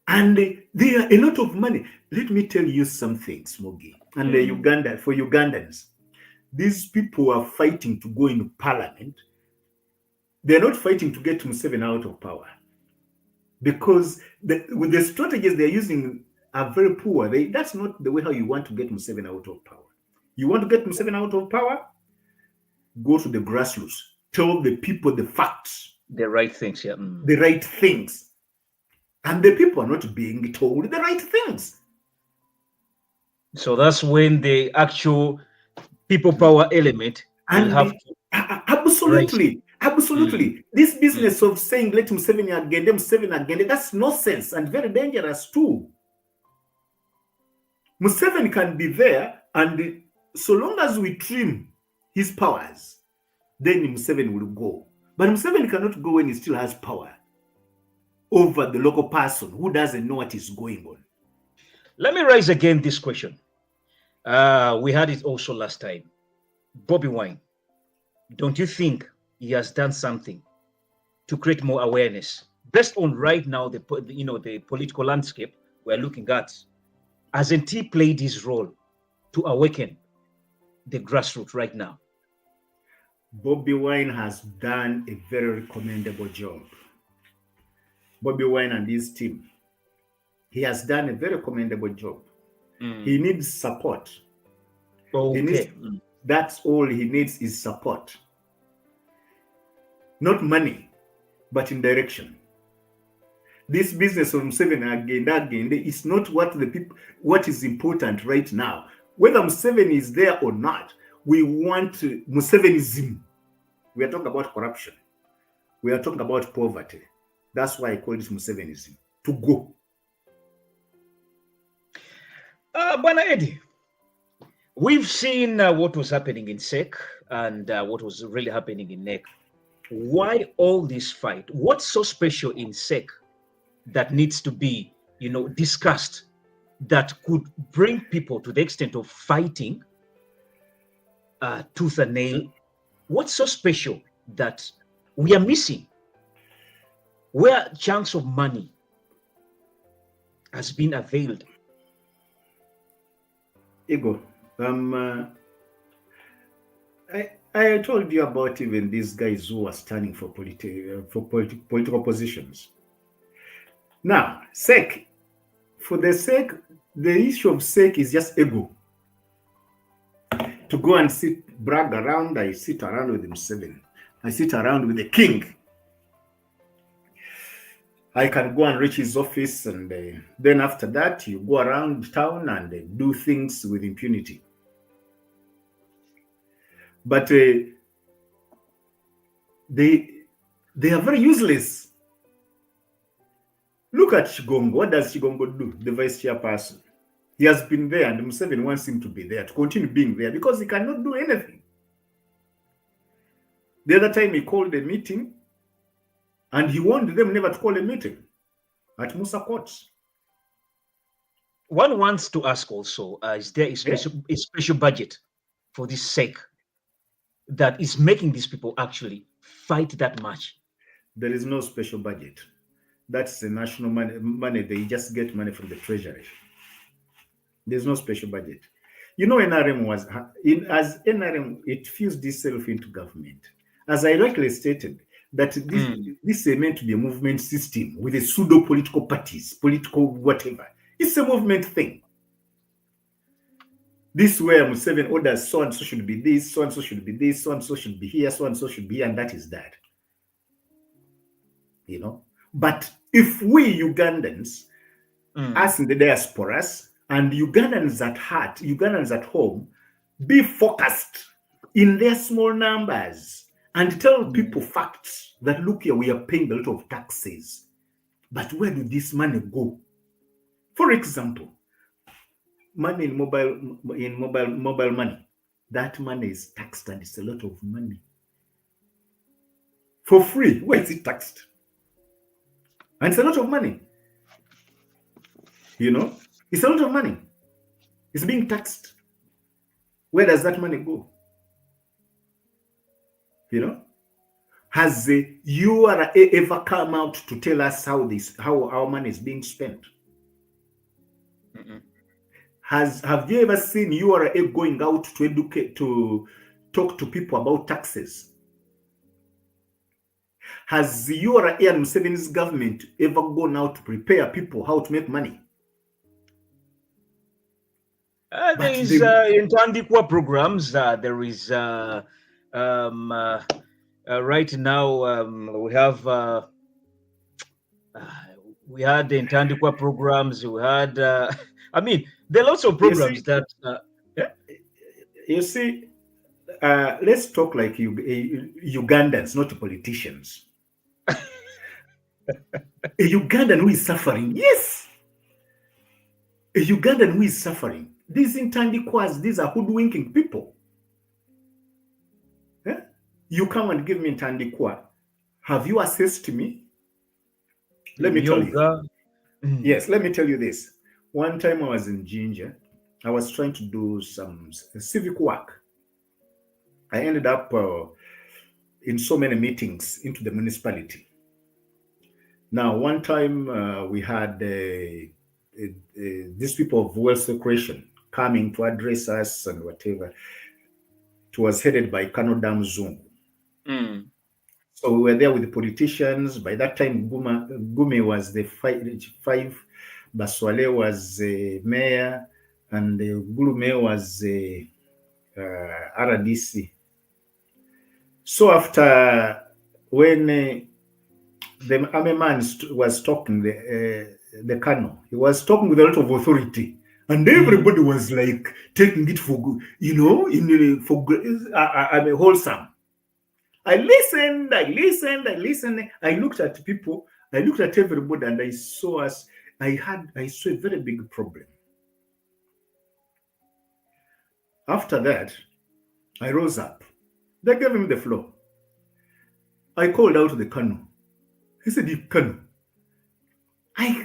And there are a lot of money. Let me tell you something, Smoggy. And Uganda, for Ugandans, these people are fighting to go into parliament. They're not fighting to get Museveni out of power. Because with the strategies they're using are very poor. That's not the way how you want to get Museveni out of power. You want to get Museveni out of power? Go to the grassroots. Tell the people the facts. The right things, yeah. The right things. And the people are not being told the right things. So that's when the actual people power element will have to. Absolutely. Absolutely. This business of saying let Museveni again, that's nonsense and very dangerous too. Museveni can be there, and so long as we trim his powers, then Museveni will go. But Museveni cannot go when he still has power over the local person who doesn't know what is going on. Let me raise again this question. We had it also last time. Bobby Wine, don't you think he has done something to create more awareness based on right now the political landscape we're looking at? Hasn't he played his role to awaken the grassroots right now? Bobby Wine has done a very commendable job. Bobby Wine and his team, he has done a very commendable job. He needs support. Okay. That's all he needs is support. Not money, but in direction. This business of Museveni again, is not what is important right now. Whether Museveni is there or not, we want Musevenism. We are talking about corruption. We are talking about poverty. That's why I call it Musevenism. To go. Bwana Eddie, we've seen what was happening in SEC and what was really happening in NEC. Why all this fight? What's so special in SEC that needs to be, discussed, that could bring people to the extent of fighting tooth and nail? What's so special that we are missing? Where chunks of money has been availed? Ego, I told you about even these guys who are standing for political positions. Now, SEC, the issue of SEC is just ego. To go and brag around, I sit around with Museveni. I sit around with the king. I can go and reach his office, and then after that, you go around town and do things with impunity. But they are very useless. Look at Chigongo. What does Chigongo do? The vice chairperson. He has been there, and Museveni wants him to be there, to continue being there, because he cannot do anything. The other time he called a meeting, and he warned them never to call a meeting at Musa Court. One wants to ask also, is there a special budget for this SEC that is making these people actually fight that much? There is no special budget. That's the national money. They just get money from the treasury. There's no special budget. NRM as NRM, it fused itself into government. As I rightly stated, that this is meant to be a movement system with a pseudo-political parties, political whatever. It's a movement thing. This where Museveni orders so and so should be this, so and so should be this, so and so should be here, so and so should be here, and that is that. But if we Ugandans, us in the diasporas, and Ugandans at heart, Ugandans at home, be focused in their small numbers and tell people facts that, look here, we are paying a lot of taxes. But where do this money go? For example, money in mobile money. That money is taxed, and it's a lot of money. For free, where is it taxed? And it's a lot of money. You know, it's a lot of money. It's being taxed. Where does that money go? You know, has the URA ever come out to tell us how our money is being spent? Mm-mm. Have you ever seen URA going out to educate, to talk to people about taxes? Has the URA and Museveni's government ever gone out to prepare people how to make money? There is in Tandikwa programs. There is right now we had the Intandikwa programs. We had I mean, there are lots of programs that. Yeah? You see, let's talk like Ugandans, not politicians. A Ugandan who is suffering, yes. A Ugandan who is suffering. These Intandikwas, these are hoodwinking people. Eh? You come and give me Intandikwa. Have you assessed me? Let me tell you. Yes, let me tell you this. One time I was in Ginger, I was trying to do some civic work. I ended up in so many meetings into the municipality. Now, one time we had these people of wealth creation coming to address us and whatever. It was headed by Colonel Damzungu. So we were there with the politicians. By that time, Gume was the five, Baswale was the mayor, and Gulume was the RDC. So after, when the army man was talking, the colonel, he was talking with a lot of authority, and everybody was like taking it for, you know, wholesome. I listened. I looked at people, I looked at everybody, and I saw a very big problem. After that, I rose up. They gave him the floor. I called out to the colonel. He said, Colonel,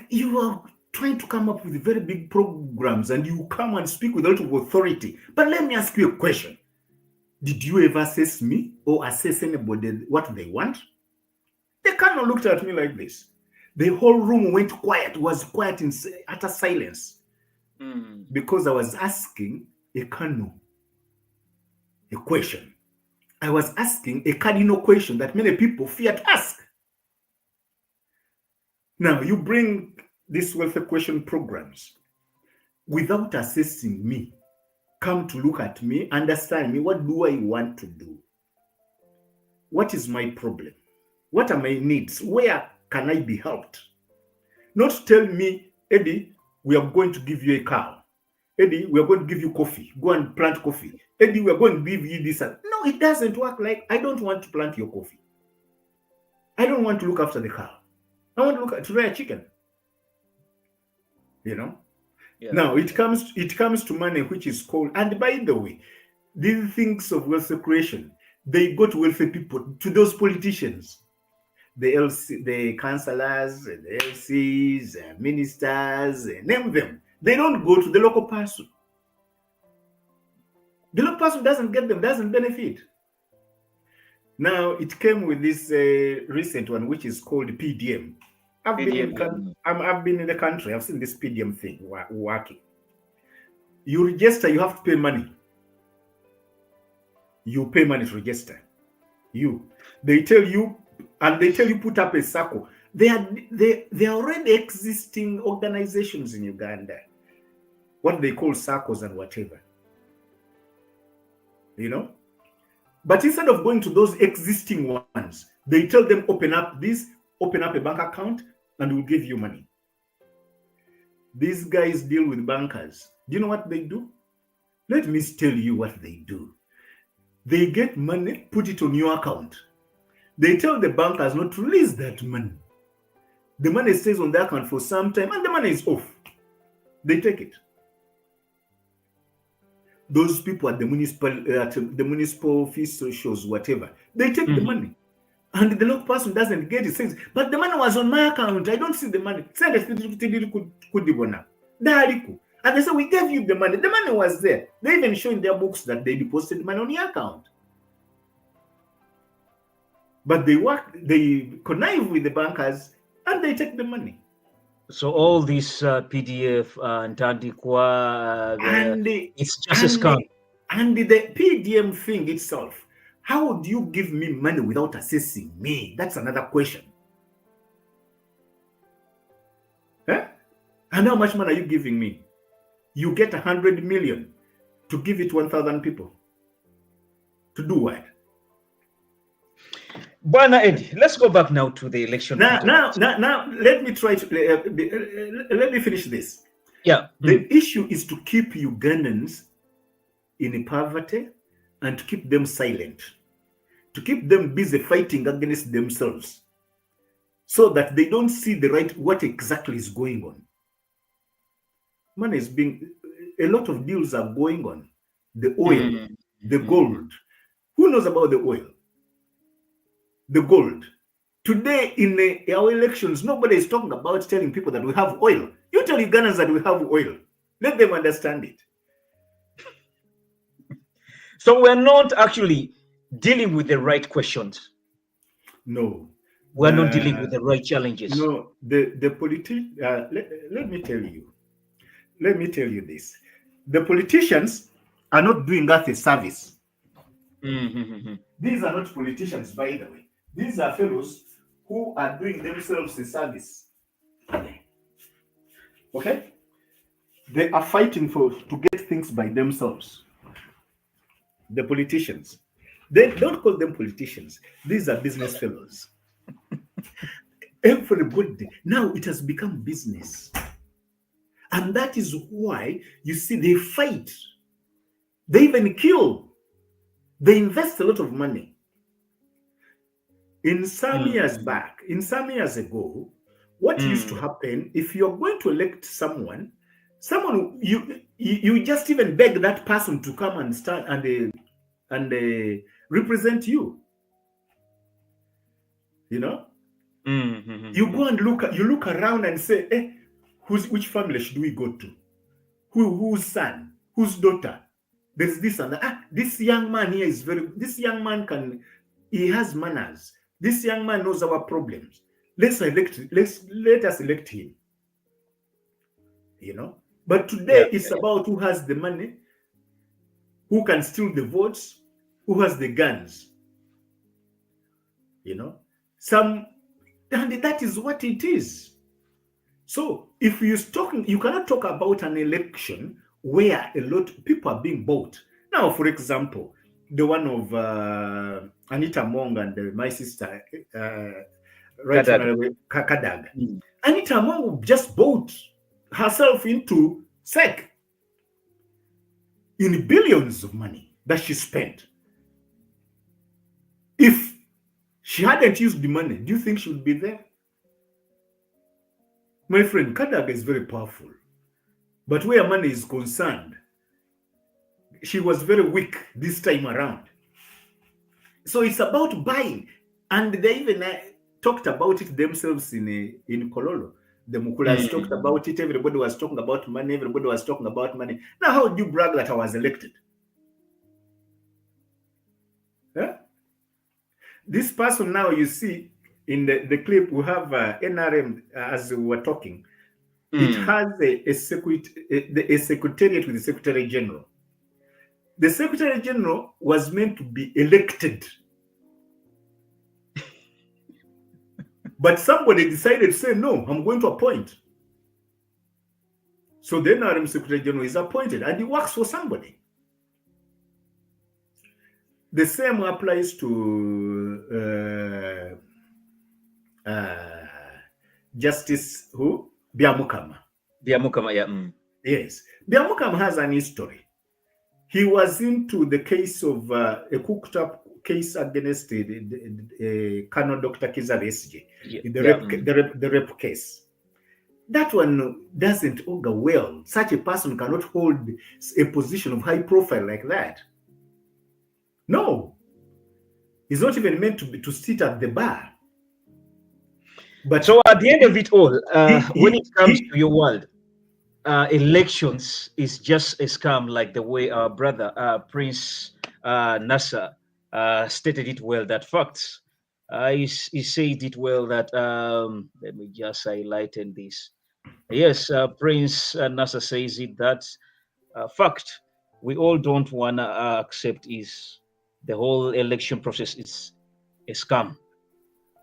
you are trying to come up with very big programs and you come and speak with a lot of authority. But let me ask you a question. Did you ever assess me or assess anybody what they want? The colonel looked at me like this. The whole room went quiet, was quiet in utter silence. Because I was asking a colonel a question. I was asking a cardinal question that many people fear to ask. Now, you bring these welfare question programs without assessing me. Come to look at me, understand me. What do I want to do? What is my problem? What are my needs? Where can I be helped? Not tell me, Eddie, we are going to give you a cow. Eddie, we are going to give you coffee. Go and plant coffee. Eddie, we are going to give you this. No, it doesn't work like, I don't want to plant your coffee. I don't want to look after the cow. I want to look at to rear chicken. You know? Yeah. Now it comes to money, which is called, and by the way, these things of wealth creation, they go to welfare people, to those politicians, the councillors, the LCs, ministers, name them. They don't go to the local person. The local person doesn't get them, doesn't benefit. Now it came with this recent one, which is called PDM. I've been in the country. I've seen this PDM thing working. You register, you have to pay money. You pay money to register. They tell you put up a circle. They are already existing organizations in Uganda. What they call circles and whatever. You know? But instead of going to those existing ones, they tell them open up a bank account, and we'll give you money. These guys deal with bankers. Do you know what they do? Let me tell you what they do. They get money, put it on your account. They tell the bankers not to release that money. The money stays on the account for some time, and the money is off. They take it. Those people at the municipal officials, whatever, they take the money. And the local person doesn't get it. Says, but the money was on my account. I don't see the money. And they said, we gave you the money. The money was there. They even show in their books that they deposited money on your account. But they connive with the bankers and they take the money. So all this PDF and Tandikwa, it's just a scam. And the PDM thing itself, how would you give me money without assessing me? That's another question. Huh? And how much money are you giving me? You get 100 million to give it 1,000 people. To do what? Bwana Eddie, let's go back now to the election. Now, let me try to let me finish this. Yeah. The issue is to keep Ugandans in poverty and to keep them silent, to keep them busy fighting against themselves, so that they don't see what exactly is going on. Money is a lot of deals are going on. The oil, the gold. Who knows about the oil? The gold. Today in our elections, nobody is talking about telling people that we have oil. You tell Ugandans that we have oil. Let them understand it. So we're not actually dealing with the right questions. No. We're not dealing with the right challenges. No, the politician, let me tell you. Let me tell you this. The politicians are not doing us a service. These are not politicians, by the way. These are fellows who are doing themselves a service. Okay? They are fighting to get things by themselves. The politicians. They don't call them politicians. These are business fellows. Everybody. Now it has become business. And that is why you see they fight. They even kill. They invest a lot of money. In some years ago, what used to happen, if you're going to elect someone, you just even beg that person to come and stand and represent you. You know? You go and look around and say, which family should we go to? Whose son? Whose daughter? There's this and that. This young man here this young man he has manners. This young man knows our problems. Let us elect him. You know? But today it's about who has the money, who can steal the votes, who has the guns. You know? And that is what it is. So if you cannot talk about an election where a lot of people are being bought. Now, for example, the one of Anita Mong and my sister, Kadag. Anita Mong just bought herself into SEC in billions of money that she spent. If she hadn't used the money, do you think she would be there? My friend, Kadag is very powerful. But where money is concerned, she was very weak this time around. So it's about buying. And they even talked about it themselves in Kololo. The Mukulas talked about it. Everybody was talking about money. Everybody was talking about money. Now, how would you brag that I was elected? Huh? This person now, you see, in the clip, we have NRM as we were talking. It has a secretariat with the Secretary General. The Secretary General was meant to be elected. But somebody decided to say, no, I'm going to appoint. So the NRM Secretary General is appointed and he works for somebody. The same applies to Justice who? Byamukama. Byamukama, yeah. Yes. Byamukama has an history. He was into the case of a cooked up case against Colonel Dr. Kiza Besigye, the rape case. That one doesn't augur well. Such a person cannot hold a position of high profile like that. No. He's not even meant to sit at the bar. But so at the end of it all, when it comes to your world, elections is just a scam, like the way our brother Prince Nasser stated it well. That facts. He said it well. That let me just highlighten this. Yes, Prince Nasser says it. That fact. We all don't wanna accept is the whole election process is a scam.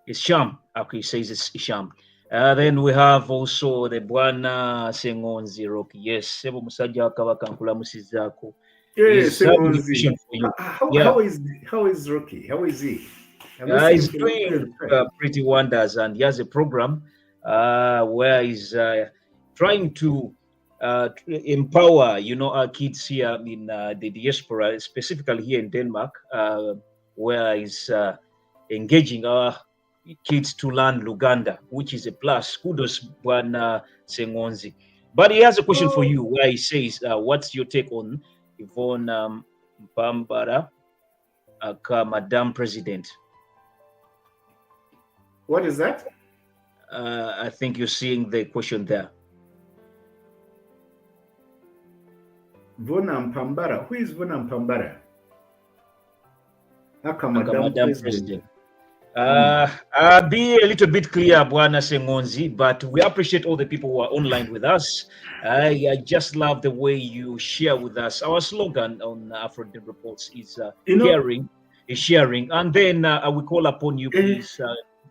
It's sham. Okay, he says it's sham. Then we have also the Bwana Sengonzi Rocky. Yes, Sebo Musajja wa Kabaka nkulamusizaako. Yes, He's having a Semonzi. question for you. How, Yeah, how is Rocky? How is he? I'm not seeing him he's for a long period doing of time. pretty wonders, and he has a program where he's trying to empower, our kids here in the diaspora, specifically here in Denmark, where he's engaging our kids to learn Luganda, which is a plus. Kudos, Bwana Sengonzi. But he has a question for Oh, you where he says, what's your take on Yvonne Mpambara, Madam President? what is that? I think you're seeing the question there. Vona Mpambara. Who is Vona Mpambara? Aka Madam Madam President. President. Be a little bit clear, Bwana Sengonzi, but we appreciate all the people who are online with us. I just love the way you share with us. Our slogan on Afro Reports is caring, is sharing. And then I will call upon you, please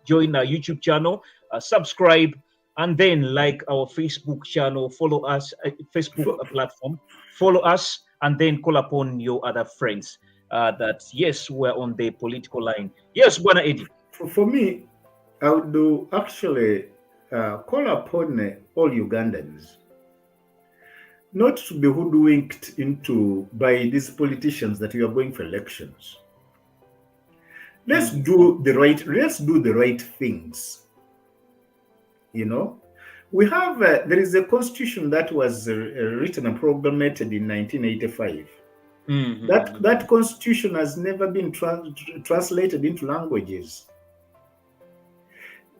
join our YouTube channel, subscribe, and then like our Facebook channel, follow us, Facebook platform, follow us, and then call upon your other friends. That yes, we're on the political line. Yes, Bwana Eddie. For me, I would do actually call upon all Ugandans not to be hoodwinked into by these politicians that we are going for elections. Let's do the right things. We have there is a constitution that was written and promulgated in 1985. That constitution has never been translated into languages.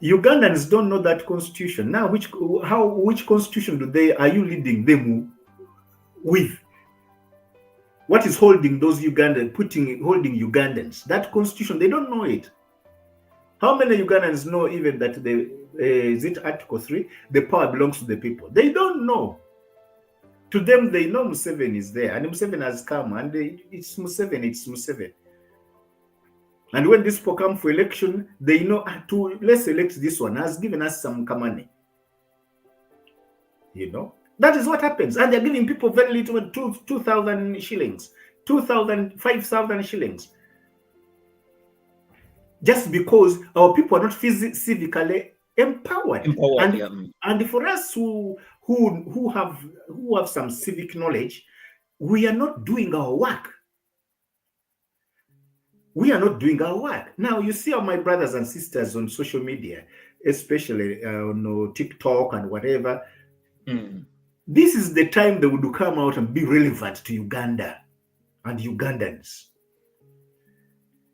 Ugandans don't know that constitution. Now, which constitution are you leading them with? What is holding those holding Ugandans? That constitution, they don't know it. How many Ugandans know even that is it Article 3? The power belongs to the people. They don't know. To them, they know Museveni is there, and Museveni has come, and it's Museveni. And when these people come for election, they know let's elect this one, has given us some money. That is what happens. And they're giving people very little, 2,000 shillings, 2,000, 5,000 shillings. Just because our people are not civically empowered. And for us who have some civic knowledge, we are not doing our work. We are not doing our work. Now, you see all my brothers and sisters on social media, especially on TikTok and whatever. This is the time they would come out and be relevant to Uganda and Ugandans.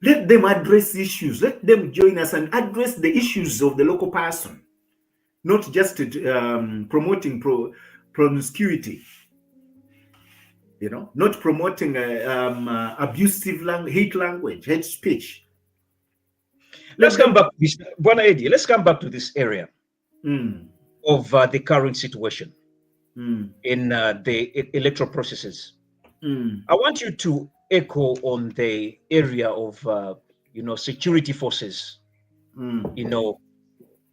Let them address issues. Let them join us and address the issues of the local person, not just promoting promiscuity. Not promoting abusive hate language, hate speech. Let's come back to this, Bwana Eddie. Let's come back to this area of the current situation in the electoral processes. I want you to echo on the area of security forces,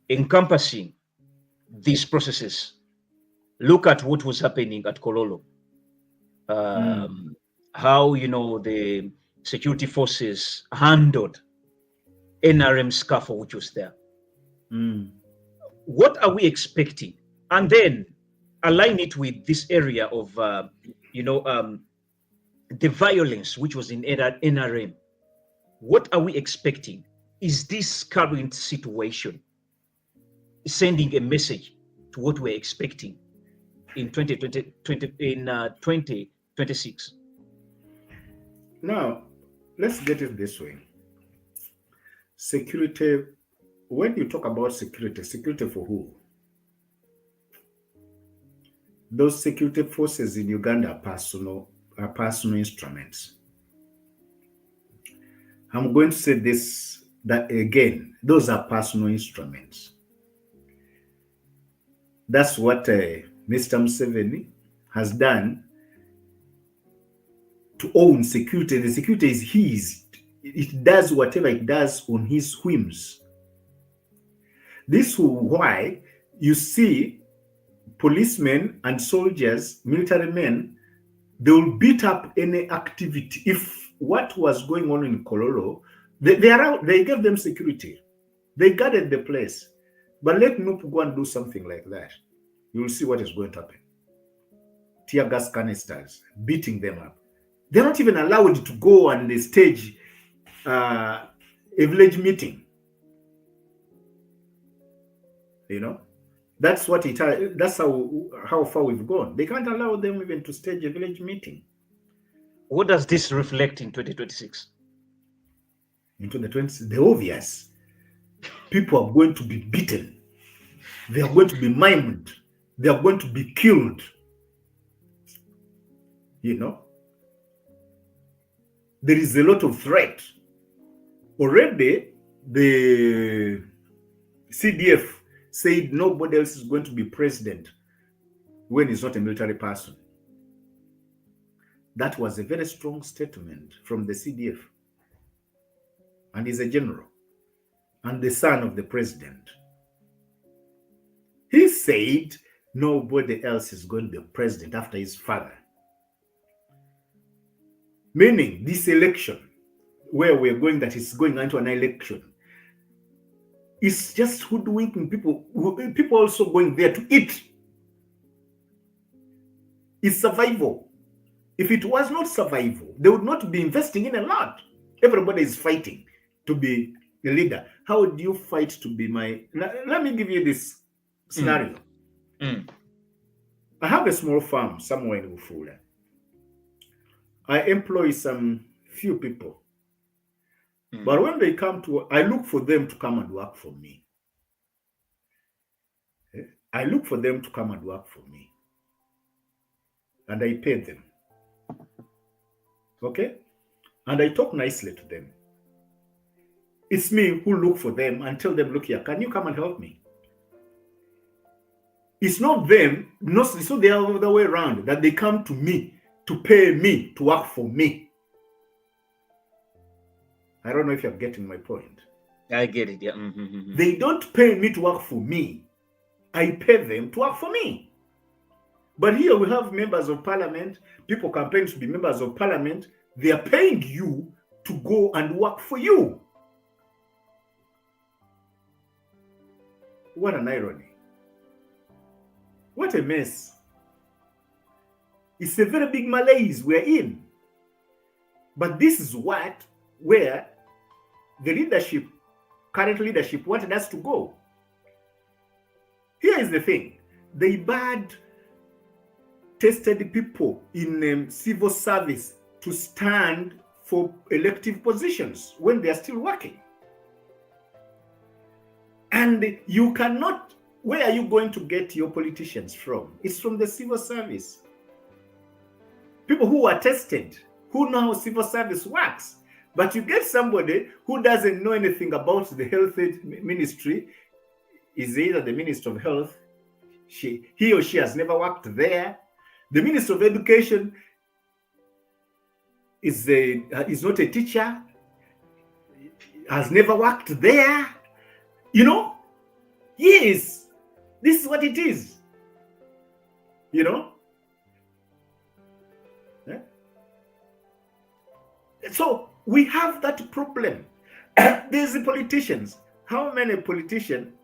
encompassing these processes. Look at what was happening at Kololo. How the security forces handled NRM scuffle which was there. What are we expecting? And then align it with this area of the violence which was in NRM. What are we expecting? Is this current situation sending a message to what we're expecting in 2026? Now, let's get it this way. Security, when you talk about security for who? those security forces in Uganda are personal instruments. I'm going to say that again, those are personal instruments. That's what Mr. Museveni has done to own security. The security is his. It does whatever it does on his whims. This is why you see policemen and soldiers, military men, they will beat up any activity. If what was going on in Kololo, they gave them security. They guarded the place. But let Nupu go and do something like that. You will see what is going to happen. Tear gas canisters, beating them up. They're not even allowed to go on the stage a village meeting. You know, that's what that's how far we've gone. They can't allow them even to stage a village meeting. What does this reflect in 2026? In 2026, the obvious. People are going to be beaten. They are going to be maimed. They are going to be killed. You know, there is a lot of threat. Already, the CDF said nobody else is going to be president when he's not a military person. That was a very strong statement from the CDF. And he's a general and the son of the president. He said nobody else is going to be president after his father. Meaning this election, where we're going, that is going into an election, is just hoodwinking people. People also going there to eat. It's survival. If it was not survival, they would not be investing in a lot. Everybody is fighting to be the leader. How do you fight to be my... Let me give you this scenario. I have a small farm somewhere in Ufula. I employ some few people. But when they come to... I look for them to come and work for me. I look for them to come and work for me. And I pay them. Okay? And I talk nicely to them. It's me who look for them and tell them, look here, can you come and help me? It's not them, it's not the other way around, that they come to me to pay me to work for me. I don't know if you're getting my point. I get it, yeah. They don't pay me to work for me. I pay them to work for me. But here we have members of parliament, people campaign to be members of parliament. They are paying you to go and work for you. What an irony. What a mess. It's a very big malaise we're in. But this is where the current leadership wanted us to go. Here is the thing. They bad tested people in civil service to stand for elective positions when they are still working. And you cannot, where are you going to get your politicians from? It's from the civil service. People who are tested, who know how civil service works. But you get somebody who doesn't know anything about the health ministry, is either the Minister of Health, he or she has never worked there. The Minister of Education is not a teacher, has never worked there. You know? Yes, this is what it is. You know? Yeah? So we have that problem. There's the politicians. How many politicians?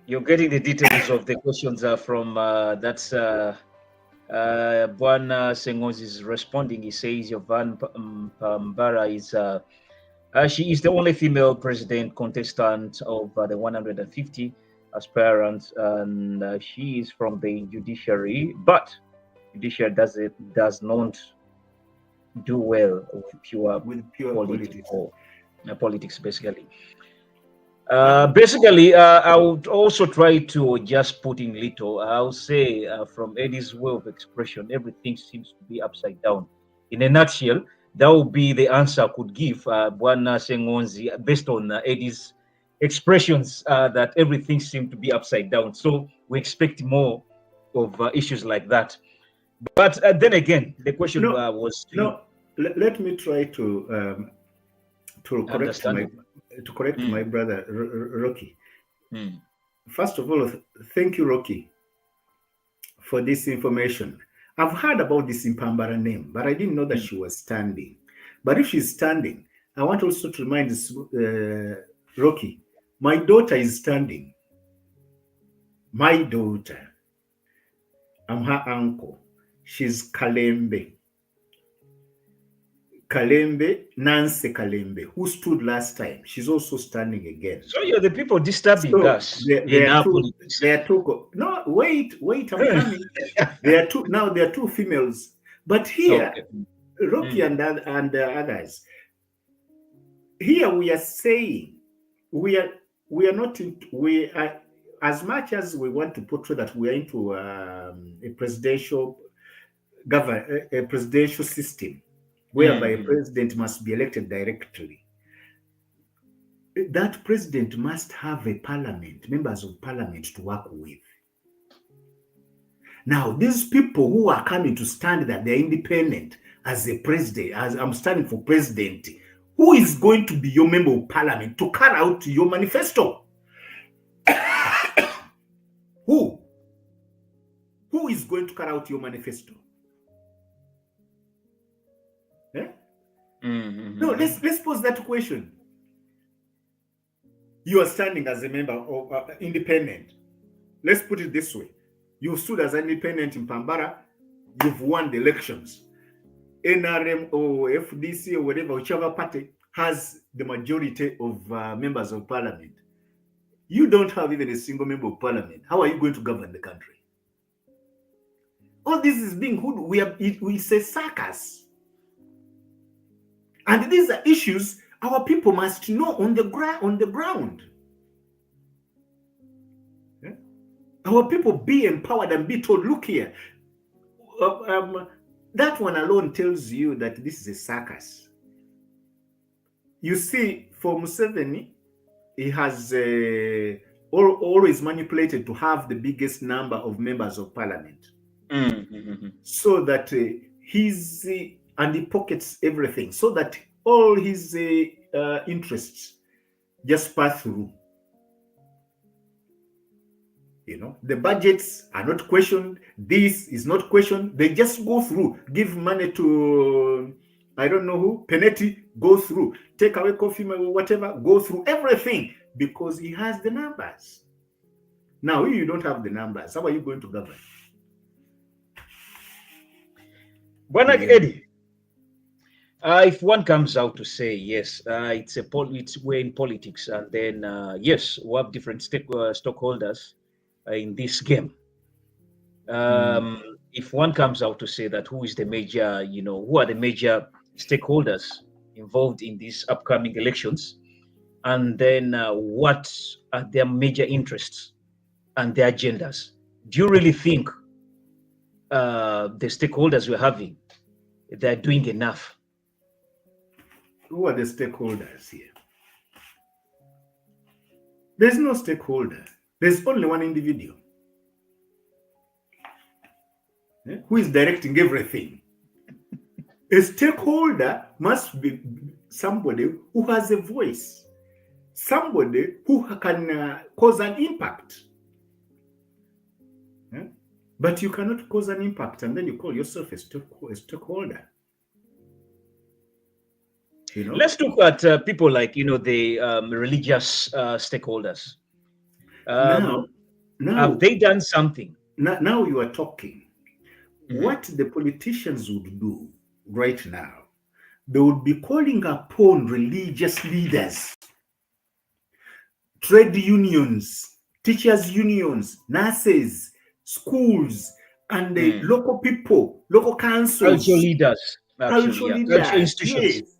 You're getting the details of the questions from that's Bwana Sengozi is responding. He says Yovan Pambara is she is the only female president contestant of the 150 aspirants, and she is from the judiciary, but judiciary does not do well with pure politics basically. Basically, I would also try to just put in little. I'll say from Eddie's way of expression, everything seems to be upside down. In a nutshell, that would be the answer I could give Bwana Sengonzi based on Eddie's expressions that everything seemed to be upside down. So we expect more of issues like that. But then again, the question was to you. Let me try to correct my brother Rocky. First of all, thank you, Rocky, for this information. I've heard about this Impambara name, but I didn't know that she was standing. But if she's standing, I want also to remind Rocky, my daughter is standing. My daughter. I'm her uncle. She's Kalembe. Kalembe, Nancy Kalembe, who stood last time. She's also standing again. So you're the people disturbing us. There are two. No, wait, I'm coming. There are two females. But here, Rocky and the others, here we are saying we are not as much as we want to portray that we are into a presidential system whereby a president must be elected directly. That president must have a parliament, members of parliament to work with. Now, these people who are coming to stand that they're independent as a president, as I'm standing for president, who is going to be your member of parliament to carry out your manifesto? Who is going to carry out your manifesto? No, let's pose that question. You are standing as a member of independent. Let's put it this way. You stood as an independent in Pambara. You've won the elections. NRM or FDC or whatever, whichever party has the majority of members of parliament. You don't have even a single member of parliament. How are you going to govern the country? All this is being hood. We say circus. And these are issues our people must know on the ground. Yeah? Our people be empowered and be told, look here, that one alone tells you that this is a circus. You see, for Museveni, he has always manipulated to have the biggest number of members of parliament. So that and he pockets everything, so that all his interests just pass through. You know, the budgets are not questioned. This is not questioned. They just go through. Give money to, I don't know who, Penetti, go through. Take away coffee, whatever, go through everything because he has the numbers. Now, if you don't have the numbers, how are you going to govern? Bwana Eddie, if one comes out to say yes, we're in politics, and then yes, we have different stockholders in this game. If one comes out to say that who is the major, who are the major stakeholders involved in these upcoming elections, and then what are their major interests and their agendas, do you really think the stakeholders we're having, they're doing enough? Who are the stakeholders here? There's no stakeholder. There's only one individual who is directing everything. A stakeholder must be somebody who has a voice, somebody who can cause an impact. But you cannot cause an impact and then you call yourself a stakeholder. Let's look at people like, the religious stakeholders. Now, have they done something? Now you are talking. What the politicians would do right now, they would be calling upon religious leaders, trade unions, teachers unions, nurses, schools, and the local people, local councils, cultural leaders, cultural institutions.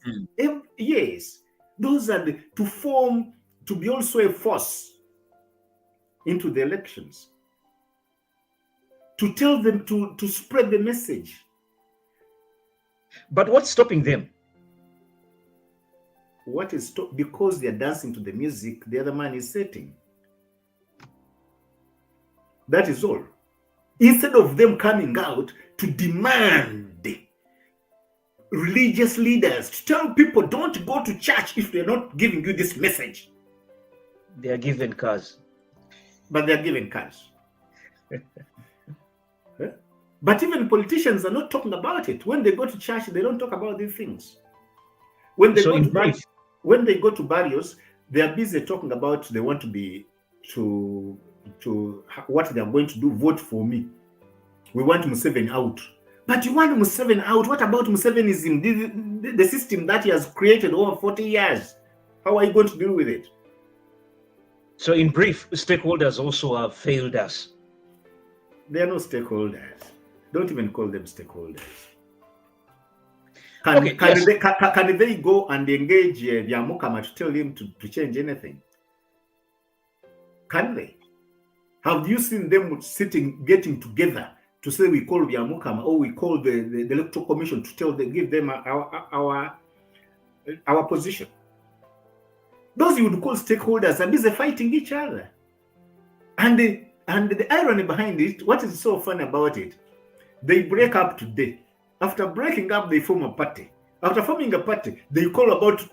Yes, those are to to be also a force into the elections, to tell them to spread the message. But what's stopping them? What is because they're dancing to the music the other man is setting. That is all. Instead of them coming out to demand religious leaders to tell people don't go to church if they're not giving you this message. They are given cars. But they're given cars. But even politicians are not talking about it. When they go to church, they don't talk about these things. When they go to barrios, they are busy talking about they want to be to what they are going to do. Vote for me. We want Museveni out. But you want Museveni out. What about Musevenism, the system that he has created over 40 years? How are you going to deal with it? So in brief, stakeholders also have failed us. They are not stakeholders. Don't even call them stakeholders. Can they go and engage Byamukama to tell him to change anything? Can they? Have you seen them getting together to say we call Byamukama or we call the electoral commission to give them our position? Those you would call stakeholders are busy fighting each other. And the irony behind it, what is so fun about it, they break up today. After breaking up, they form a party. After forming a party, they call about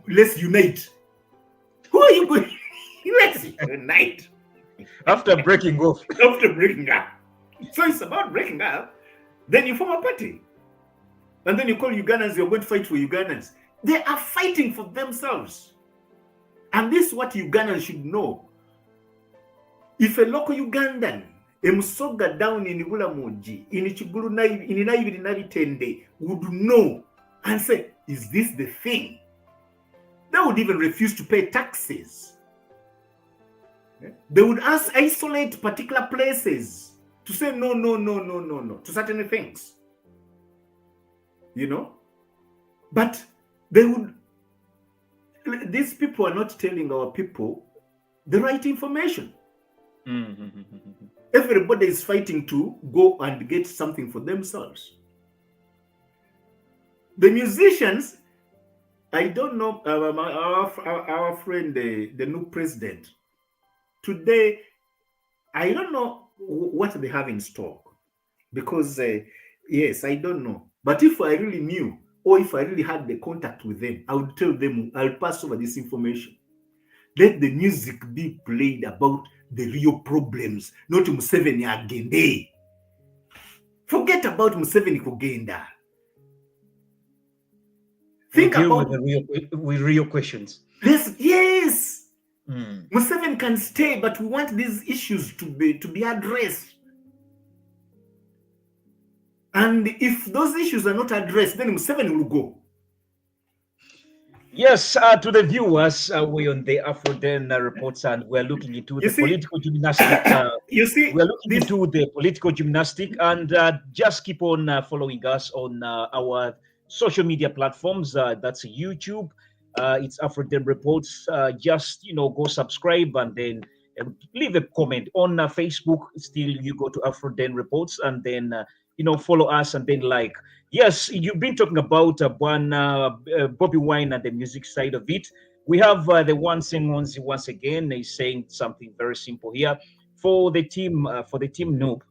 let's unite. Who are you going? Let's unite. After breaking off. After breaking up. So it's about breaking up. Then you form a party. And then you call Ugandans, you're going to fight for Ugandans. They are fighting for themselves. And this is what Ugandans should know. If a local Ugandan, a Musoga down in Ibulamuji, in Chiguru, in Naiviri Navitende, would know and say, is this the thing? They would even refuse to pay taxes. They would isolate particular places to say no to certain things. But these people are not telling our people the right information. Everybody is fighting to go and get something for themselves. The musicians, I don't know, our friend, the new president, today, I don't know what they have in stock. Because, yes, I don't know. But if I really knew, or if I really had the contact with them, I would tell them, I'll pass over this information. Let the music be played about the real problems, not Museveni agende. Forget about Museveni kugenda. Think about with real questions. Yes. Museveni can stay, but we want these issues to be addressed. And if those issues are not addressed, then Museveni will go. Yes, to the viewers, we're on the Afro-Den reports, and we're looking into the political gymnastic. We're looking into the political gymnastic, and just keep on following us on our social media platforms. That's YouTube. It's Afro-Den reports. Just go subscribe and then leave a comment on Facebook. Still, you go to Afro-Den reports and then follow us and then like. Yes, you've been talking about Bobby Wine and the music side of it. We have the one Sengonzi once again. He's saying something very simple here for the team. Noob.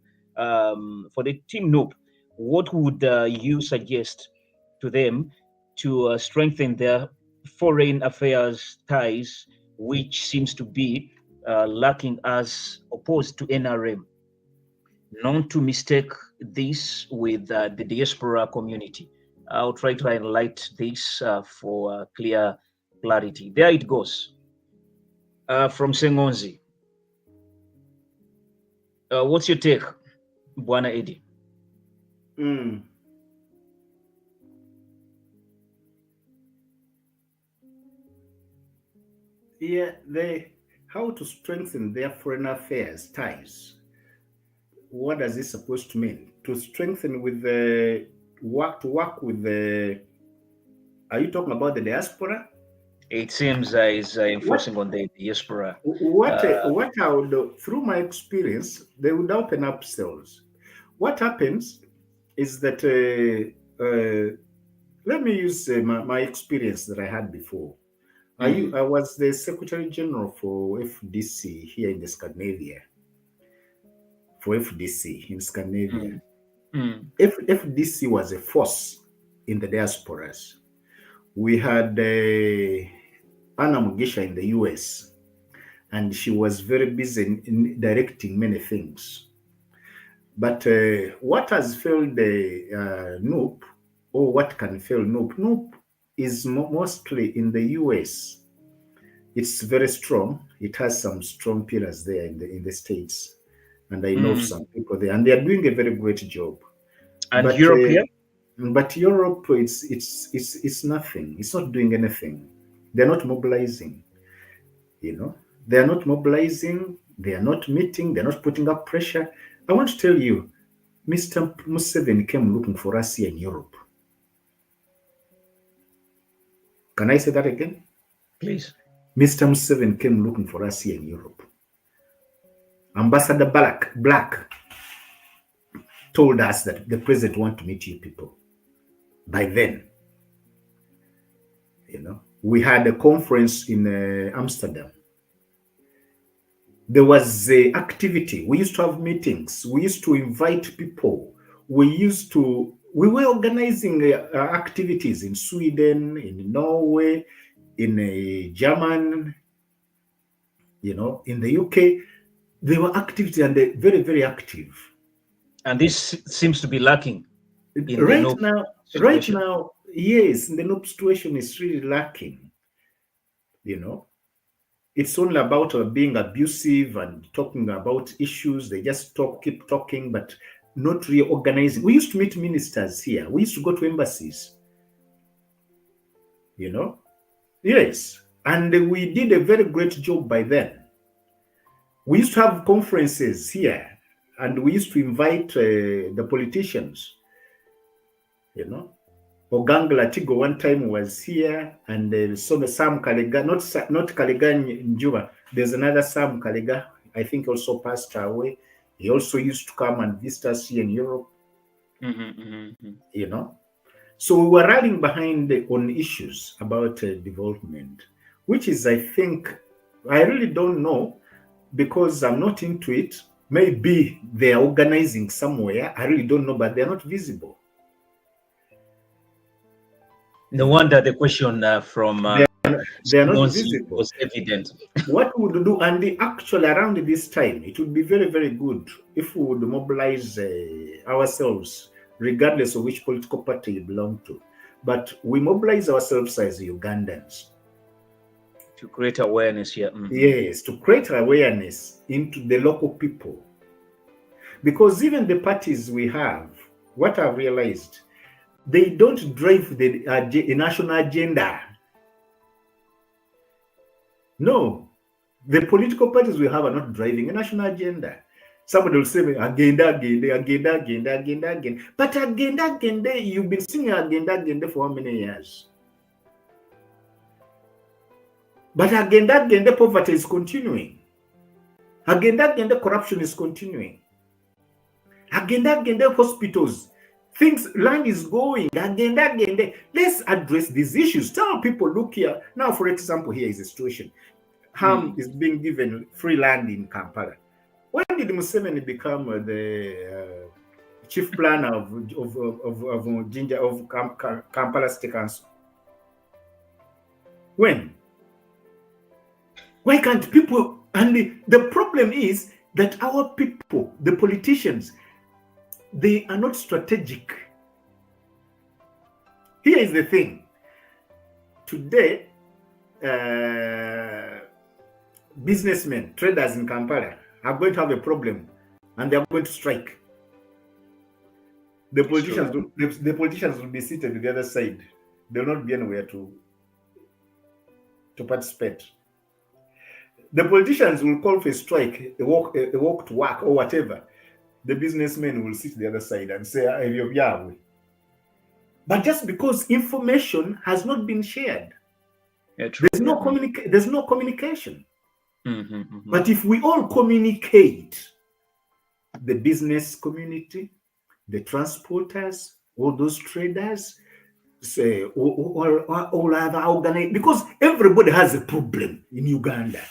What would you suggest to them to strengthen their foreign affairs ties, which seems to be lacking as opposed to NRM? Not to mistake this with the diaspora community. I'll try to highlight this for clarity. There it goes. From Sengonzi. What's your take, Bwana Eddie? Yeah, how to strengthen their foreign affairs ties. What does this supposed to mean? To strengthen with the work with the. Are you talking about the diaspora? It seems is enforcing on the diaspora. What I would do, through my experience, they would open up cells. What happens is that let me use my experience that I had before. I was the Secretary General for FDC here in the Scandinavia. For FDC in Scandinavia. FDC was a force in the diasporas. We had Anna Mugisha in the US, and she was very busy in directing many things. But what has failed the NUP, or what can fail NUP? NUP is mostly in the US. It's very strong. It has some strong pillars there in the States. And I know some people there, and they are doing a very great job. And Europe here? But Europe, it's nothing. It's not doing anything. They're not mobilizing. They're not mobilizing. They are not meeting. They're not putting up pressure. I want to tell you, Mr. Museveni came looking for us here in Europe. Can I say that again? Please. Mr. Museveni came looking for us here in Europe. Ambassador Black told us that the president wants to meet you people. By then, we had a conference in Amsterdam. There was activity. We used to have meetings. We used to invite people. We were organizing activities in Sweden, in Norway, in Germany, in the UK. They were active and they're very, very active. And this seems to be lacking. Right now, yes, the NUP situation is really lacking. It's only about being abusive and talking about issues. They just keep talking, but not really organizing. We used to meet ministers here. We used to go to embassies. Yes, and we did a very great job by then. We used to have conferences here, and we used to invite the politicians. Ogangla Tigo one time was here, and Sam Kalega, not Kalega Njuba. There's another Sam Kalega, I think also passed away. He also used to come and visit us here in Europe. So we were rallying behind on issues about development, which is, I think, I really don't know, because I'm not into it. Maybe they're organizing somewhere. I really don't know, but they're not visible. No wonder the question from they're not visible was evident. What we would do, and actually around this time, it would be very, very good if we would mobilize ourselves, regardless of which political party you belong to. But we mobilize ourselves as Ugandans. To create awareness here. Yes, to create awareness into the local people. Because even the parties we have, what I've realized, they don't drive the national agenda. No, the political parties we have are not driving a national agenda. Somebody will say, agenda. But agenda, you've been singing agenda for how many years? But agenda, poverty is continuing. Agenda, corruption is continuing. Agenda, hospitals, land is going. Agenda. Let's address these issues. Tell people, look here. Now, for example, here is a situation. Ham is being given free land in Kampala. When did Museveni become the chief planner of Kampala State Council? When? Why can't people? And the problem is that our people, the politicians, they are not strategic. Here is the thing. Today, businessmen, traders in Kampala are going to have a problem, and they are going to strike. The politicians will be seated on the other side. They will not be anywhere to participate. The politicians will call for a strike, a walk to work, or whatever. The businessmen will sit the other side and say, Yahweh. But just because information has not been shared, Yeah, true. There's no communication. Mm-hmm. But if we all communicate, the business community, the transporters, all those traders, say, all other organizations, because everybody has a problem in Uganda.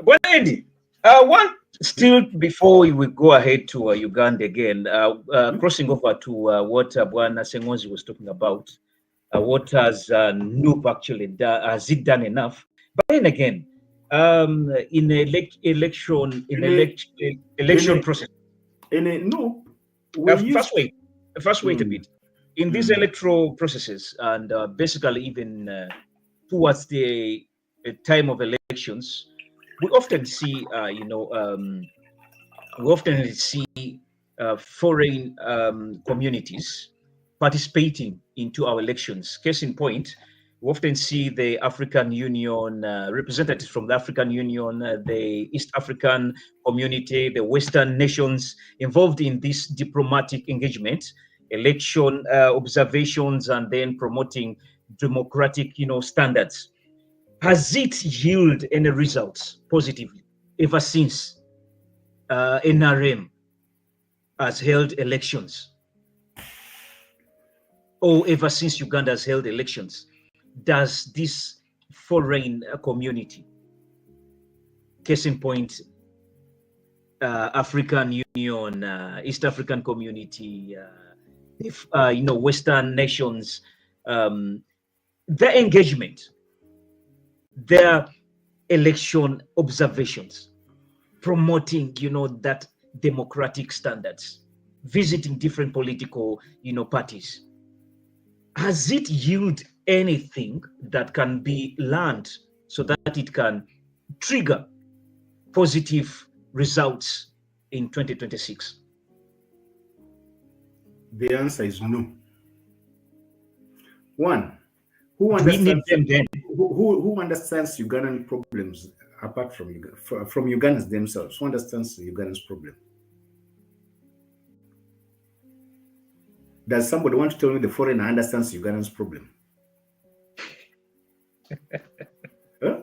Well, Eddie, one still before we will go ahead to Uganda again, crossing over to what Bwana Sengozi was talking about, what has NUP actually done? Has it done enough? But then again, in election process, No, we used. First wait a bit. In these electoral processes, and basically even towards the time of elections, we often see, foreign communities participating into our elections. Case in point, we often see the African Union, representatives from the African Union, the East African community, the Western nations involved in this diplomatic engagement, election observations, and then promoting democratic, standards. Has it yielded any results positively ever since NRM has held elections, or ever since Uganda has held elections? Does this foreign community, case in point, African Union, East African community, Western nations, their engagement, their election observations, promoting, that democratic standards, visiting different political, parties, has it yielded anything that can be learned so that it can trigger positive results in 2026? The answer is no. One, who We need understands them then. who understands Ugandan problems apart from Ugandans themselves? Who understands Ugandan's problem? Does somebody want to tell me the foreigner understands Ugandan's problem? Huh?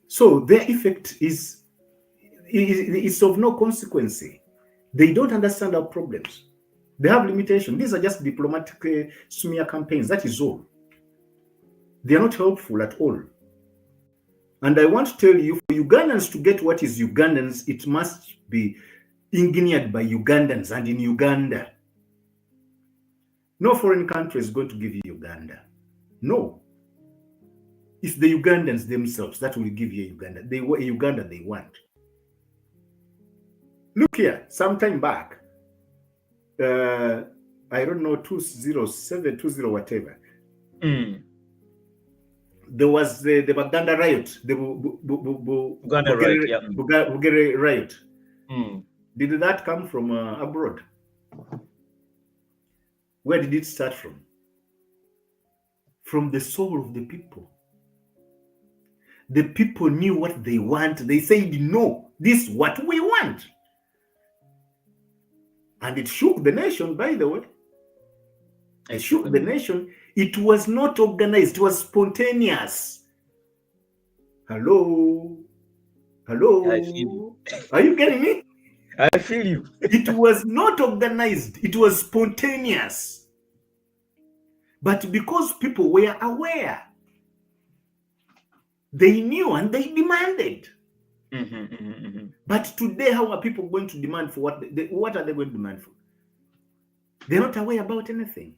So their effect is of no consequence. They don't understand our problems. They have limitation. These are just diplomatic smear campaigns. That is all. They are not helpful at all. And I want to tell you, for Ugandans to get what is Ugandans, it must be engineered by Ugandans and in Uganda. No foreign country is going to give you Uganda. No. It's the Ugandans themselves that will give you Uganda. Uganda they want. Look here, sometime back, I don't know, 2007, 20 whatever. There was the Baganda riot, the Bugere riot. Did that come from abroad? Where did it start from? From the soul of the people. The people knew what they want. They said, no, this is what we want. And it shook the nation, by the way. It shook the nation. It was not organized. It was spontaneous. Hello? Hello? I feel you. Are you getting me? I feel you. It was not organized. It was spontaneous. But because people were aware, they knew and they demanded. But today, how are people going to demand for what? What are they going to demand for? They're not aware about anything.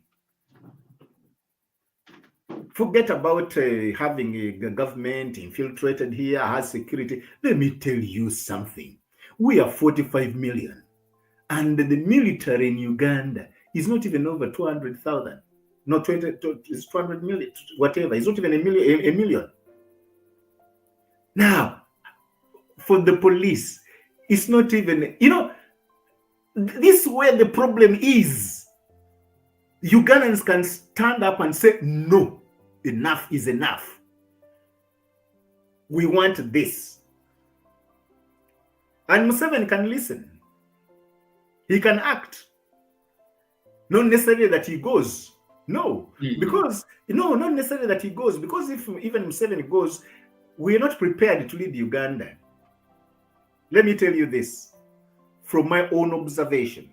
Forget about having a government infiltrated here, has security. Let me tell you something. We are 45 million. And the military in Uganda is not even over 200,000. No, 200 million, whatever. It's not even a million. Now, for the police, it's not even, this is where the problem is. Ugandans can stand up and say, no, enough is enough. We want this. And Museveni can listen. He can act. Not necessarily that he goes No, because no, not necessarily that he goes. Because if even Museveni goes, we are not prepared to lead Uganda. Let me tell you this, from my own observation.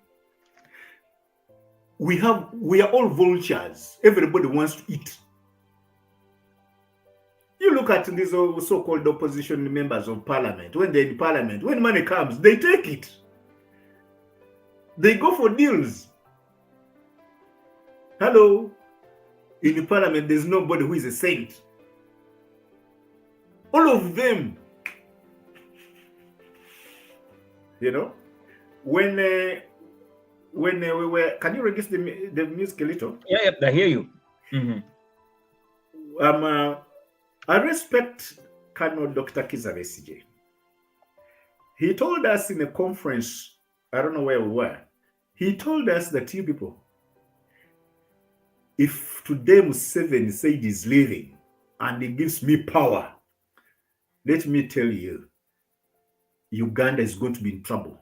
We are all vultures. Everybody wants to eat. You look at these so-called opposition members of parliament. When they're in parliament, when money comes, they take it. They go for deals. Hello. In the parliament, there's nobody who is a saint. All of them. You know, when we were, can you reduce the music a little? Yeah, I hear you. I respect Colonel Dr. Kizza Besigye. He told us in a conference, I don't know where we were, he told us that you people, if today Museveni said he's leaving and he gives me power, let me tell you, Uganda is going to be in trouble.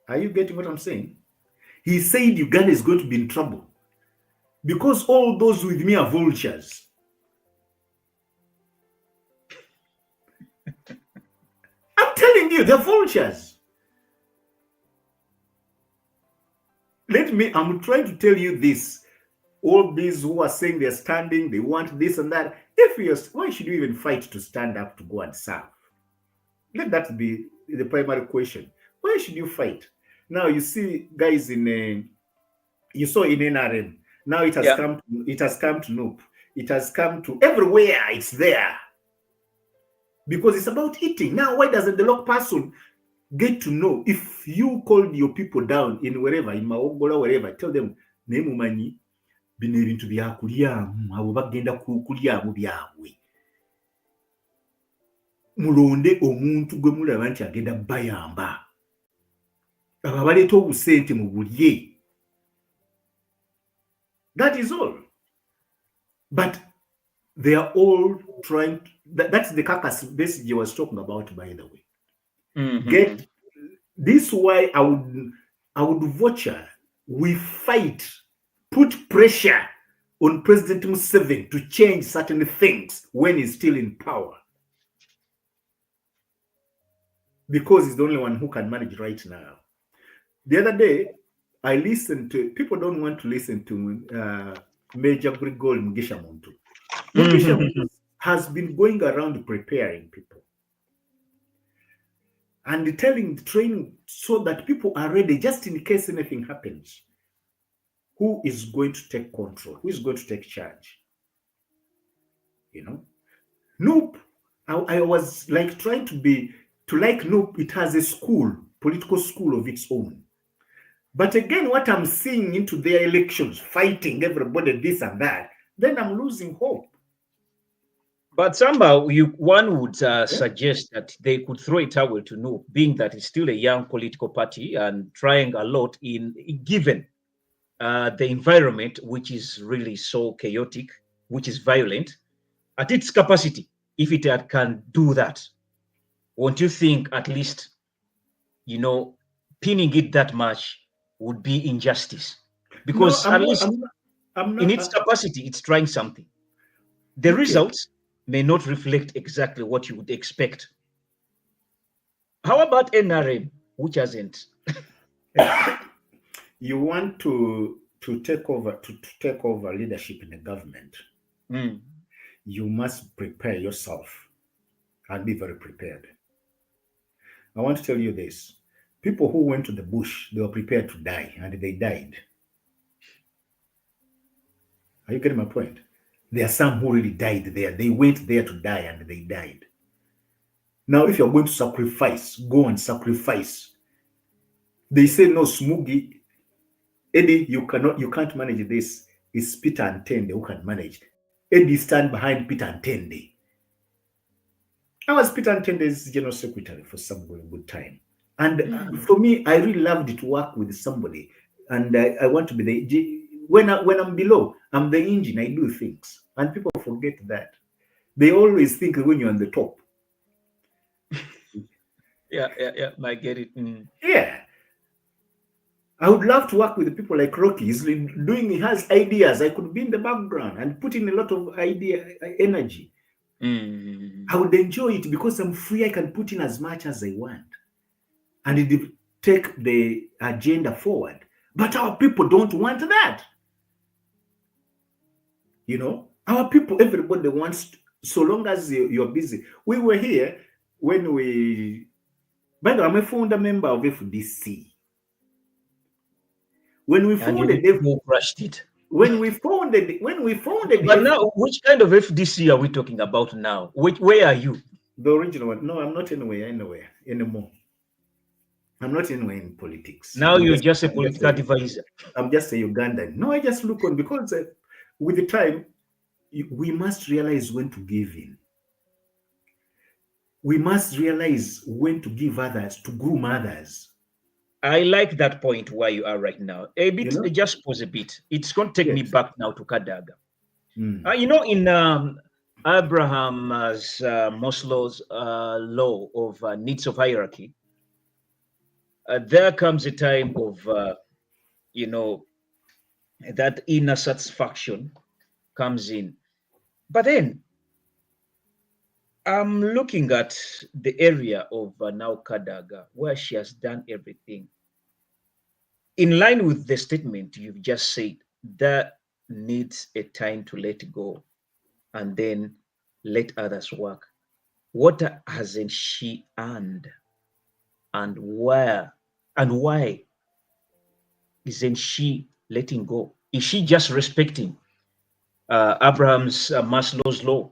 Are you getting what I'm saying? He said Uganda is going to be in trouble because all those with me are vultures. I'm telling you, they're vultures. I'm trying to tell you this. All these who are saying they're standing, they want this and that. Why should you even fight to stand up to go and serve? Let that be the primary question. Why should you fight? Now you see guys you saw in NRM. Now it has come to NUP. It has come to everywhere. It's there. Because it's about eating. Now, why doesn't the local person get to know if you called your people down in wherever, in Maogola, wherever, tell them, Nemumanyi, binebintu byakulyamu, abo bagenda kulyamu byabwe. Mulonde omuntu gwe mulaba nti agenda bayamba. Abo abaleeta obusente mu bulye. That is all. But they are all trying that's the carcass Besigye was talking about, by the way. This is why I would voucher we fight, put pressure on President Museveni to change certain things when he's still in power. Because he's the only one who can manage right now. The other day, I listened to, people don't want to listen to Major Grigol Mugisha Muntu. Mugisha Muntu has been going around preparing people and training so that people are ready just in case anything happens. Who is going to take control? Who is going to take charge? You know? Nope. I was like trying to like Nope, it has a school, political school of its own. But again, what I'm seeing into their elections, fighting everybody, this and that, then I'm losing hope. But somehow one would suggest that they could throw a towel to NUP, being that it's still a young political party and trying a lot given the environment, which is really so chaotic, which is violent, at its capacity, if it can do that. Won't you think at least, pinning it that much would be injustice? Because at least in its capacity, it's trying something. The results may not reflect exactly what you would expect. How about NRM, which hasn't? You want to take over leadership in the government. You must prepare yourself and be very prepared. I want to tell you this. People who went to the bush, they were prepared to die, and they died. Are you getting my point? There are some who really died there. They went there to die, and they died. Now, if you're going to sacrifice, go and sacrifice. They say, no, Smugi, Eddie, you can't manage this. It's Peter and Tende who can manage. Eddie stand behind Peter and Tende. I was Peter and Tende's general secretary for some good time. And for me, I really loved to work with somebody. And I want to be when I'm below, I'm the engine, I do things. And people forget that. They always think when you're on the top. Yeah, I get it. Yeah. I would love to work with people like Rocky. He has ideas. I could be in the background and put in a lot of energy. I would enjoy it because I'm free. I can put in as much as I want, and it take the agenda forward. But our people don't want that. Our people, everybody wants, so long as you're busy. We were here when by the way, I'm a founder member of FDC. When we founded crushed it. When we founded But now, which kind of FDC are we talking about now? Where are you? The original one. No, I'm not anywhere anymore. I'm not anywhere in politics. Now you're just a political advisor. I'm just a Ugandan. No, I just look on because with the time, we must realize when to give in. We must realize when to give others, to groom others. I like that point where you are right now. A bit, just pause a bit. It's going to take me back now to Kadaga. In Abraham's Maslow's law of needs of hierarchy, there comes a time of, that inner satisfaction comes in. But then, I'm looking at the area of now Kadaga, where she has done everything. In line with the statement you've just said, that needs a time to let go and then let others work. What hasn't she earned? And why isn't she letting go? Is she just respecting Abraham's Maslow's law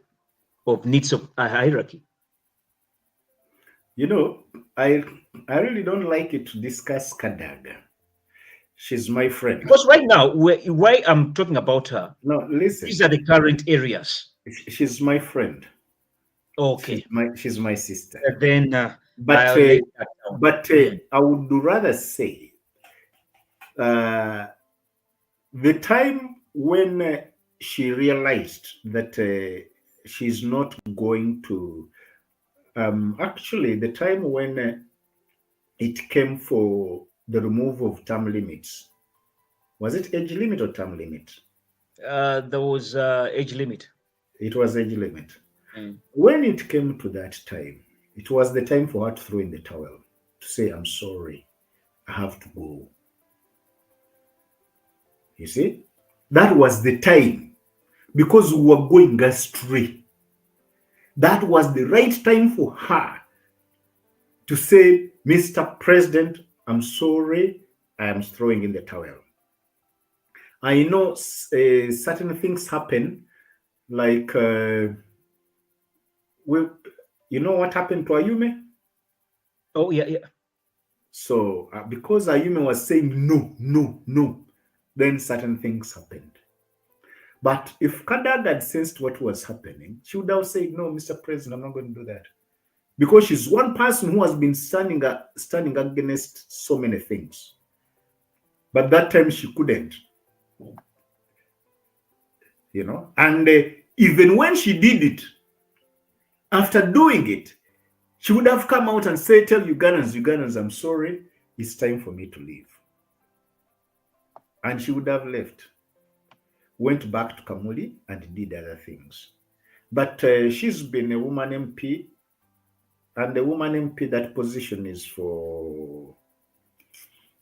of needs of a hierarchy? I really don't like it to discuss Kadaga. She's my friend. Because right now, why I'm talking about her? No, listen. These are the current areas. She's my friend. Okay. She's my sister. Then, but I would rather say the time when she realized that she's not going to actually the time when it came for the removal of term limits. Was it age limit or term limit? There was age limit. It was age limit. When it came to that time, it was the time for her to throw in the towel, to say, I'm sorry, I have to go. You see? That was the time, because we were going astray. That was the right time for her to say, Mr. President, I'm sorry, I am throwing in the towel. I know certain things happen, like, you know what happened to Ayume? Oh, yeah. So, because Ayume was saying no, then certain things happened. But if Kadaga had sensed what was happening, she would have said, no, Mr. President, I'm not going to do that. Because she's one person who has been standing against so many things. But that time she couldn't. And even when she did it, after doing it, she would have come out and say, tell Ugandans, I'm sorry, it's time for me to leave. And she would have left, went back to Kamuli and did other things. But she's been a woman MP, and the woman MP, that position is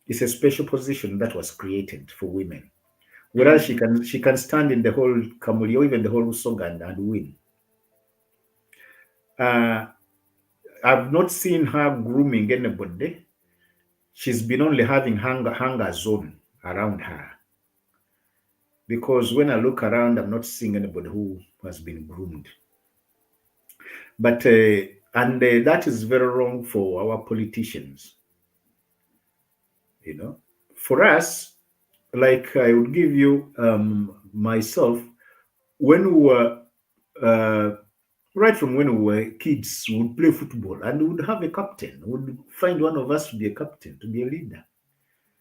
it's a special position that was created for women. Whereas she can stand in the whole Kamuli or even the whole Usoganda and win. I've not seen her grooming anybody. She's been only having hunger zone around her. Because when I look around, I'm not seeing anybody who has been groomed. But that is very wrong for our politicians. For us, like I would give you myself, when we were right from when we were kids, we would play football and we would have a captain. We would find one of us to be a captain, to be a leader.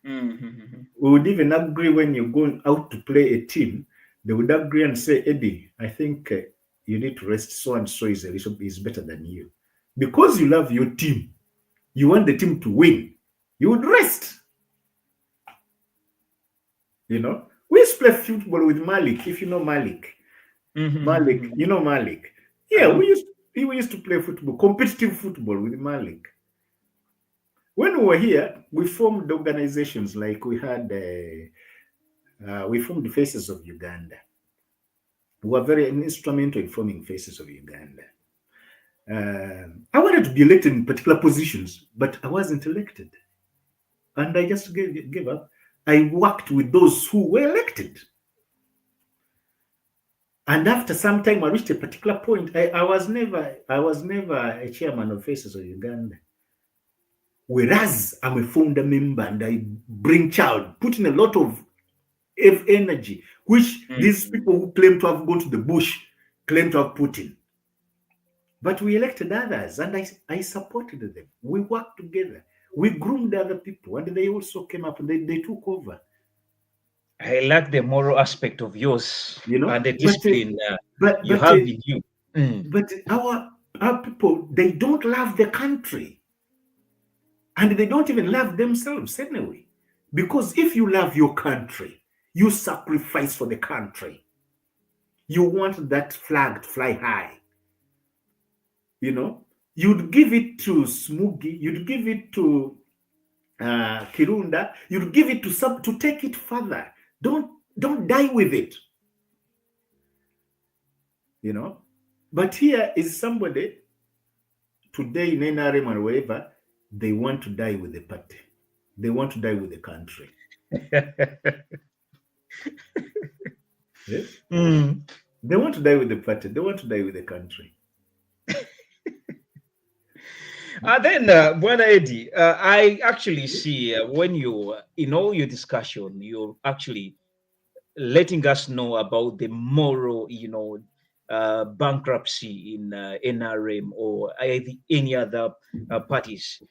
We would even agree when you're going out to play a team, they would agree and say, Eddie, I think you need to rest. So and so is better than you. Because you love your team, you want the team to win, you would rest. You know, we used to play football with Malik. If you know Malik, Malik, Mm-hmm. you know Malik. I Yeah, know. we used to play football, competitive football with Malik. When we were here, we formed organizations like we formed the Faces of Uganda. We were very instrumental in forming Faces of Uganda. I wanted to be elected in particular positions, but I wasn't elected. And I just gave up. I worked with those who were elected. And after some time, I reached a particular point. I was never a chairman of Faces of Uganda. Whereas I'm a founder member and I bring child, put in a lot of energy, which these Mm. people who claim to have gone to the bush claim to have put in. But we elected others and I supported them. We worked together. We groomed other people and they also came up and they took over. I like the moral aspect of yours You know, and the but discipline but you but have in you. Mm. but our people, they don't love the country and they don't even love themselves anyway. Because if you love your country, you sacrifice for the country. You want that flag to fly high. You know, you'd give it to Smugi, you'd give it to Kirunda, you'd give it to some to take it further. Don't die with it. You know, but here is somebody today in NRM or wherever, they want to die with the party. They want to die with the country. Yeah? Mm. They want to die with the party. They want to die with the country. Then, Bwana Eddie, I actually see when you, in all your discussion, you're actually letting us know about the moral, bankruptcy in NRM or any other parties.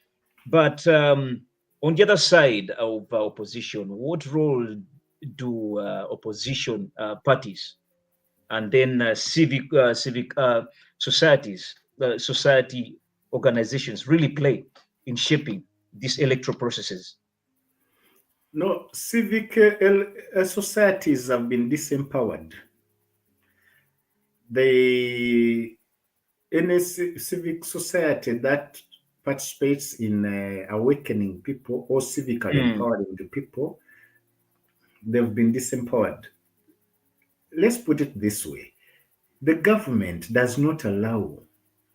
But on the other side of opposition, what role do opposition parties and then civic societies, society organizations really play in shaping these electoral processes? No, civic societies have been disempowered. They any civic society that participates in awakening people or civically Mm. empowering the people, they've been disempowered. Let's put it this way: the government does not allow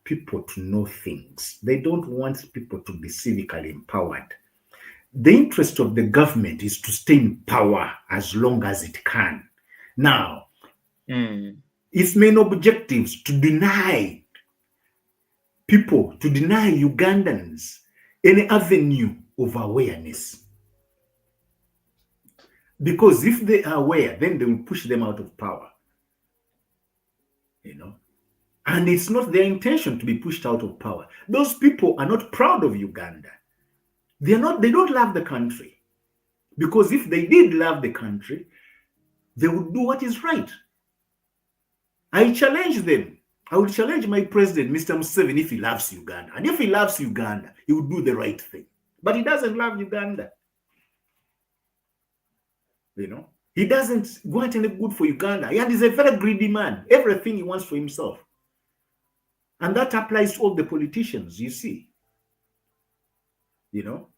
people to know things. They don't want people to be civically empowered. The interest of the government is to stay in power as long as it can. Now, Mm. its main objectives to deny people, to deny Ugandans any avenue of awareness. Because if they are aware, then they will push them out of power. You know? And it's not their intention to be pushed out of power. Those people are not proud of Uganda. They don't love the country. Because if they did love the country, they would do what is right. I challenge them. I would challenge my president, Mr. Museveni, if he loves Uganda. And if he loves Uganda, he would do the right thing. But he doesn't love Uganda. You know, he doesn't want any good for Uganda. And he's a very greedy man. Everything he wants for himself. And that applies to all the politicians, you see. You know.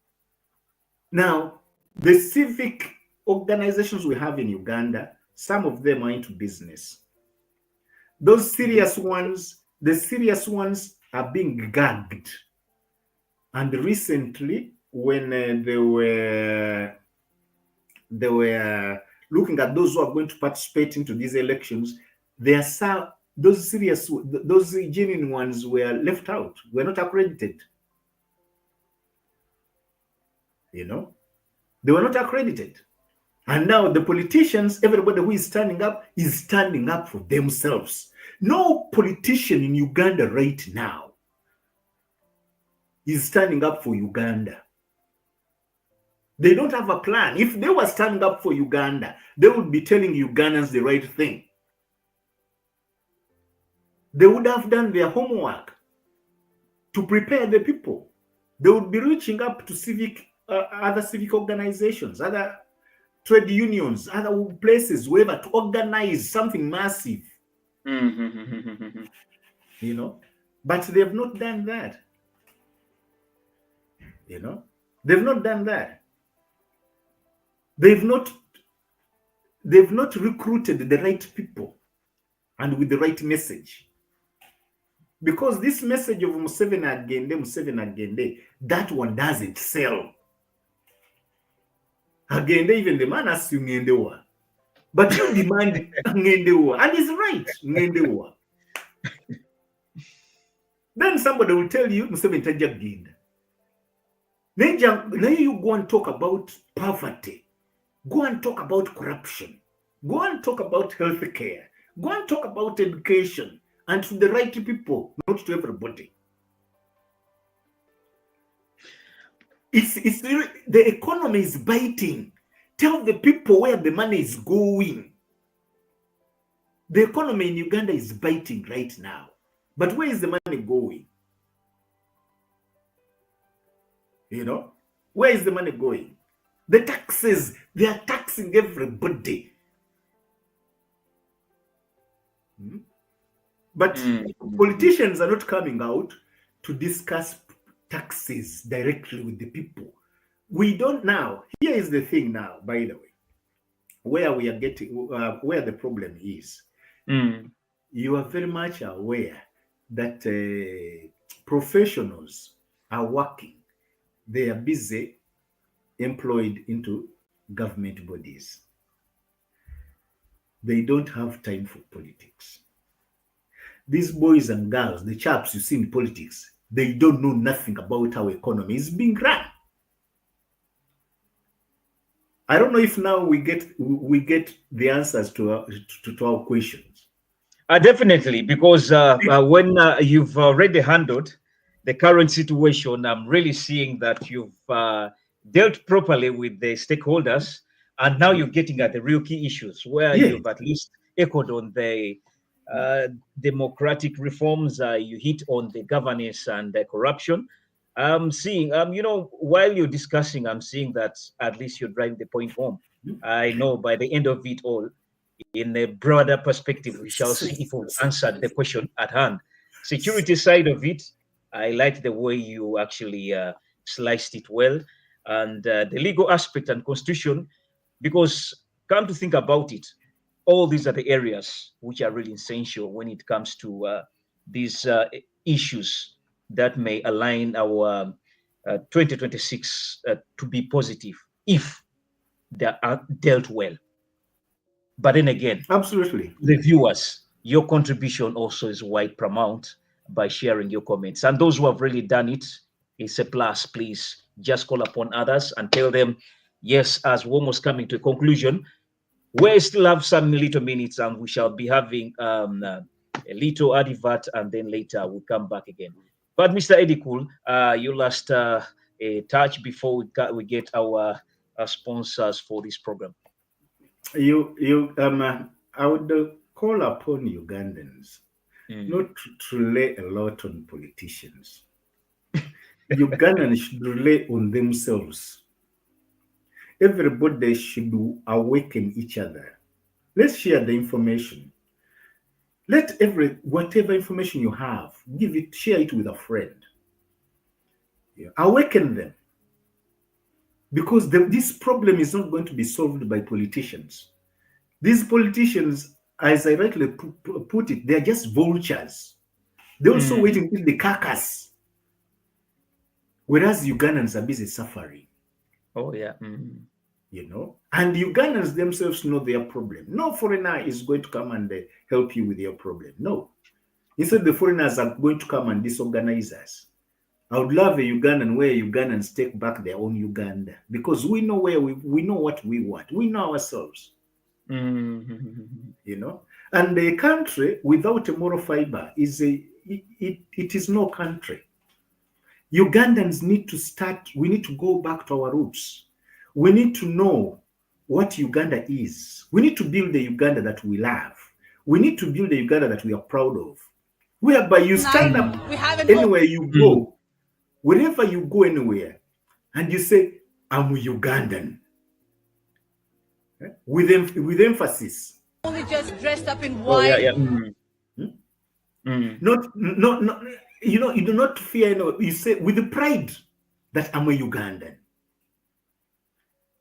Now, the civic organizations we have in Uganda, some of them are into business. Those serious ones, the serious ones are being gagged. And recently, when they were looking at those who are going to participate into these elections, those genuine ones were left out, were not accredited. You know, they were not accredited. And now the politicians, everybody who is standing up for themselves. No politician in Uganda right now is standing up for Uganda. They don't have a plan. If they were standing up for Uganda, they would be telling Ugandans the right thing. They would have done their homework to prepare the people. They would be reaching up to other civic organizations, trade unions, other places, wherever, to organize something massive. You know, but they have not done that. You know, they've not done that. They've not recruited the right people and with the right message. Because this message of Museveni Agende, that one doesn't sell. Agende, even the man asks you Ngendewa. But you demand Ngendewa. And he's right, Ngendewa. Then somebody will tell you Museveni Agende. Now you go and talk about poverty. Go and talk about corruption. Go and talk about health care. Go and talk about education. And to the right people, not to everybody. It's the economy is biting. Tell the people where the money is going. The economy in Uganda is biting right now. But where is the money going? You know? Where is the money going? The taxes, they are taxing everybody. But politicians are not coming out to discuss taxes directly with the people. We don't now. Here is the thing now, by the way, where we are getting, where the problem is. You are very much aware that professionals are working. They are busy employed into government bodies. They don't have time for politics. These boys and girls, the chaps you see in politics, they don't know nothing about how economy is being run. I don't know if now we get the answers to our questions. Definitely, because when you've already handled the current situation, I'm really seeing that you've dealt properly with the stakeholders, and now you're getting at the real key issues where you've at least echoed on the democratic reforms, you hit on the governance and the corruption. I'm seeing, while you're discussing, I'm seeing that at least you're driving the point home. I know by the end of it all, in a broader perspective, we shall see if we've answered the question at hand. Security side of it, I like the way you actually sliced it well. And the legal aspect and constitution, because come to think about it, all these are the areas which are really essential when it comes to these issues that may align our 2026 to be positive if they are dealt well. But then again, absolutely, the viewers, your contribution also is wide paramount by sharing your comments. And those who have really done it, it's a plus. Please just call upon others and tell them, yes, as we're almost coming to a conclusion, we still have some little minutes and we shall be having a little advert and then later we'll come back again. But Mr. Edikul, you last touch before we get our sponsors for this program. I would call upon Ugandans not to rely a lot on politicians. Ugandans should rely on themselves. Everybody should awaken each other. Let's share the information. Let whatever information you have, share it with a friend. Awaken them. Because this problem is not going to be solved by politicians. These politicians, as I rightly put it, they are just vultures. They're also waiting till the carcass. Whereas Ugandans are busy suffering. Oh, yeah. And Ugandans themselves know their problem. No foreigner is going to come and help you with your problem. No. Instead, the foreigners are going to come and disorganize us. I would love a Ugandan where Ugandans take back their own Uganda, because we know we know what we want. We know ourselves. And a country without a moral fiber it is no country. Ugandans need to start. We need to go back to our roots. We need to know what Uganda is. We need to build the Uganda that we love. We need to build the Uganda that we are proud of. Whereby you stand up anywhere you go, wherever you go anywhere, and you say, I'm Ugandan. with emphasis. Only just dressed up in Oh, yeah, white. yeah. Not, you do not fear, you say with the pride that I'm a Ugandan.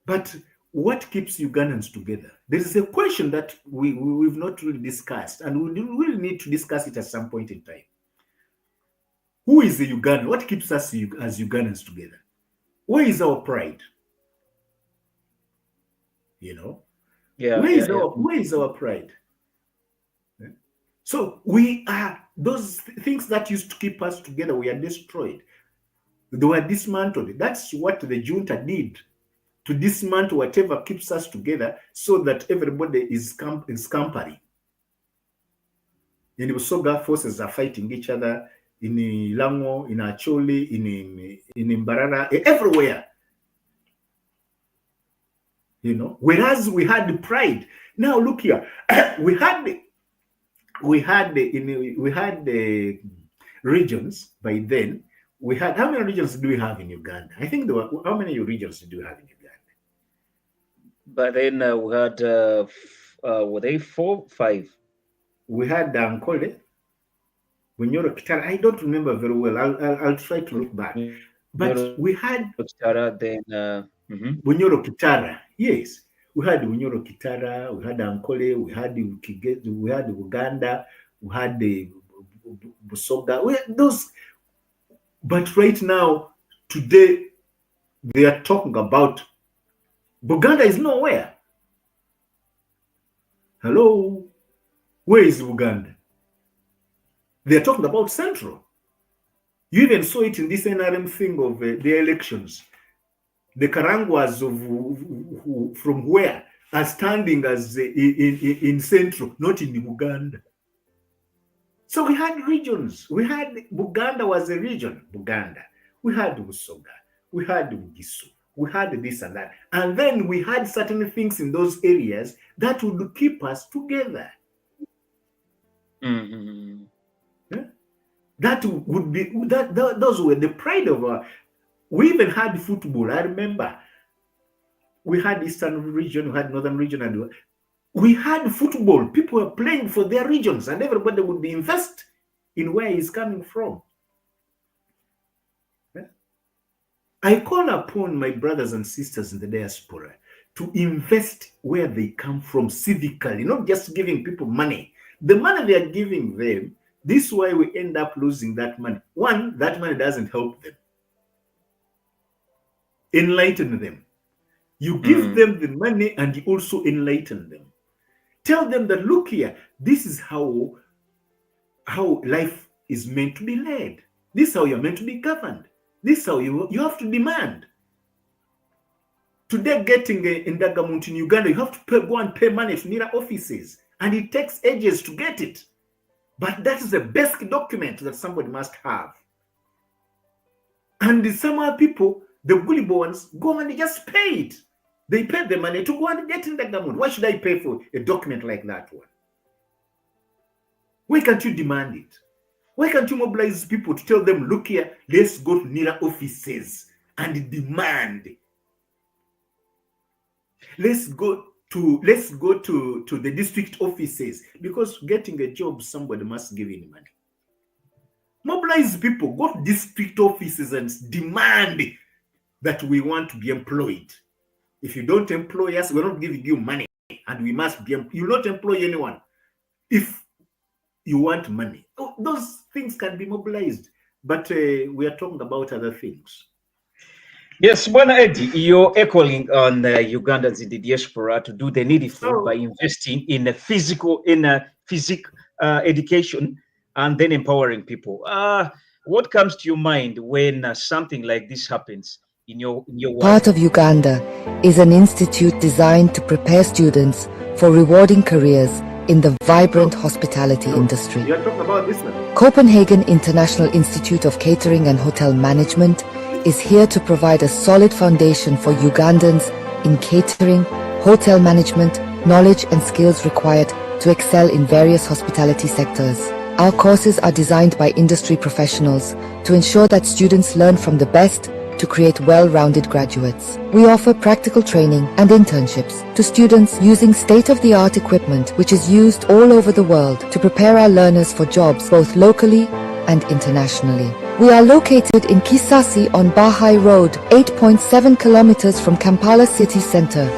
But what keeps Ugandans together? There is a question that we've not really discussed, and we really need to discuss it at some point in time. Who is the Ugandan? What keeps us as Ugandans together? Where is our pride? Yeah. Where is our pride? So we are, those things that used to keep us together, we are destroyed. They were dismantled. That's what the junta did, to dismantle whatever keeps us together so that everybody is scampering. In Busoga, forces are fighting each other in Lango, in Acholi, in Mbarara, everywhere. Whereas we had the pride. Now look here, we had the regions by then. We had, how many regions do we have in Uganda? I think how many regions do we have in Uganda? But then we had, were they 4, 5? We had Ankole, Bunyoro Kitara. I don't remember very well. I'll try to look back. But we had Kitara, then Bunyoro Kitara. Yes, we had Bunyoro Kitara. We had Ankole. We had Uganda. We had the Busoga. We had those. But right now, today, they are talking about Buganda is nowhere. Hello, where is Uganda? They are talking about Central. You even saw it in this NRM thing of the elections. The Karangwas from where are standing as in Central, not in Uganda. So we had regions. We had Buganda was a region, Buganda. We had Busoga. We had Ugisu. We had this and that. And then we had certain things in those areas that would keep us together. Mm-hmm. Yeah? That would be, those were the pride of our, we even had football. I remember we had Eastern region, we had Northern region, and we had football. People were playing for their regions, and everybody would be invested in where he's coming from. Yeah? I call upon my brothers and sisters in the diaspora to invest where they come from civically, not just giving people money. The money they are giving them, this is why we end up losing that money. One, that money doesn't help them. Enlighten them. You give them the money and you also enlighten them. Tell them that, look here, this is how life is meant to be led. This is how you're meant to be governed. This is how you have to demand. Today, getting in Dagamuntu in Uganda, you have to go and pay money to NIRA offices, and it takes ages to get it. But that is the basic document that somebody must have. And some other people, the gullible ones, go and just pay it. They pay the money to go and get in Dagamuntu. Why should I pay for a document like that one? Why can't you demand it? Why can't you mobilize people to tell them, look here, let's go to NIRA offices and demand. Let's go to the district offices, because getting a job, somebody must give you money. Mobilize people, go to district offices and demand that we want to be employed. If you don't employ us, we're not giving you money, and we must be. You will not employ anyone if you want money. Those things can be mobilized, but we are talking about other things. Yes, Bwana Eddie, you're echoing on Ugandans in the diaspora to do the needful by investing in physical education and then empowering people. What comes to your mind when something like this happens in your world? Part of Uganda is an institute designed to prepare students for rewarding careers in the vibrant hospitality industry. You're talking about this one. Copenhagen International Institute of Catering and Hotel Management is here to provide a solid foundation for Ugandans in catering, hotel management, knowledge and skills required to excel in various hospitality sectors. Our courses are designed by industry professionals to ensure that students learn from the best to create well-rounded graduates. We offer practical training and internships to students using state-of-the-art equipment which is used all over the world to prepare our learners for jobs both locally and internationally. We are located in Kisasi on Bahai Road, 8.7 kilometers from Kampala city center.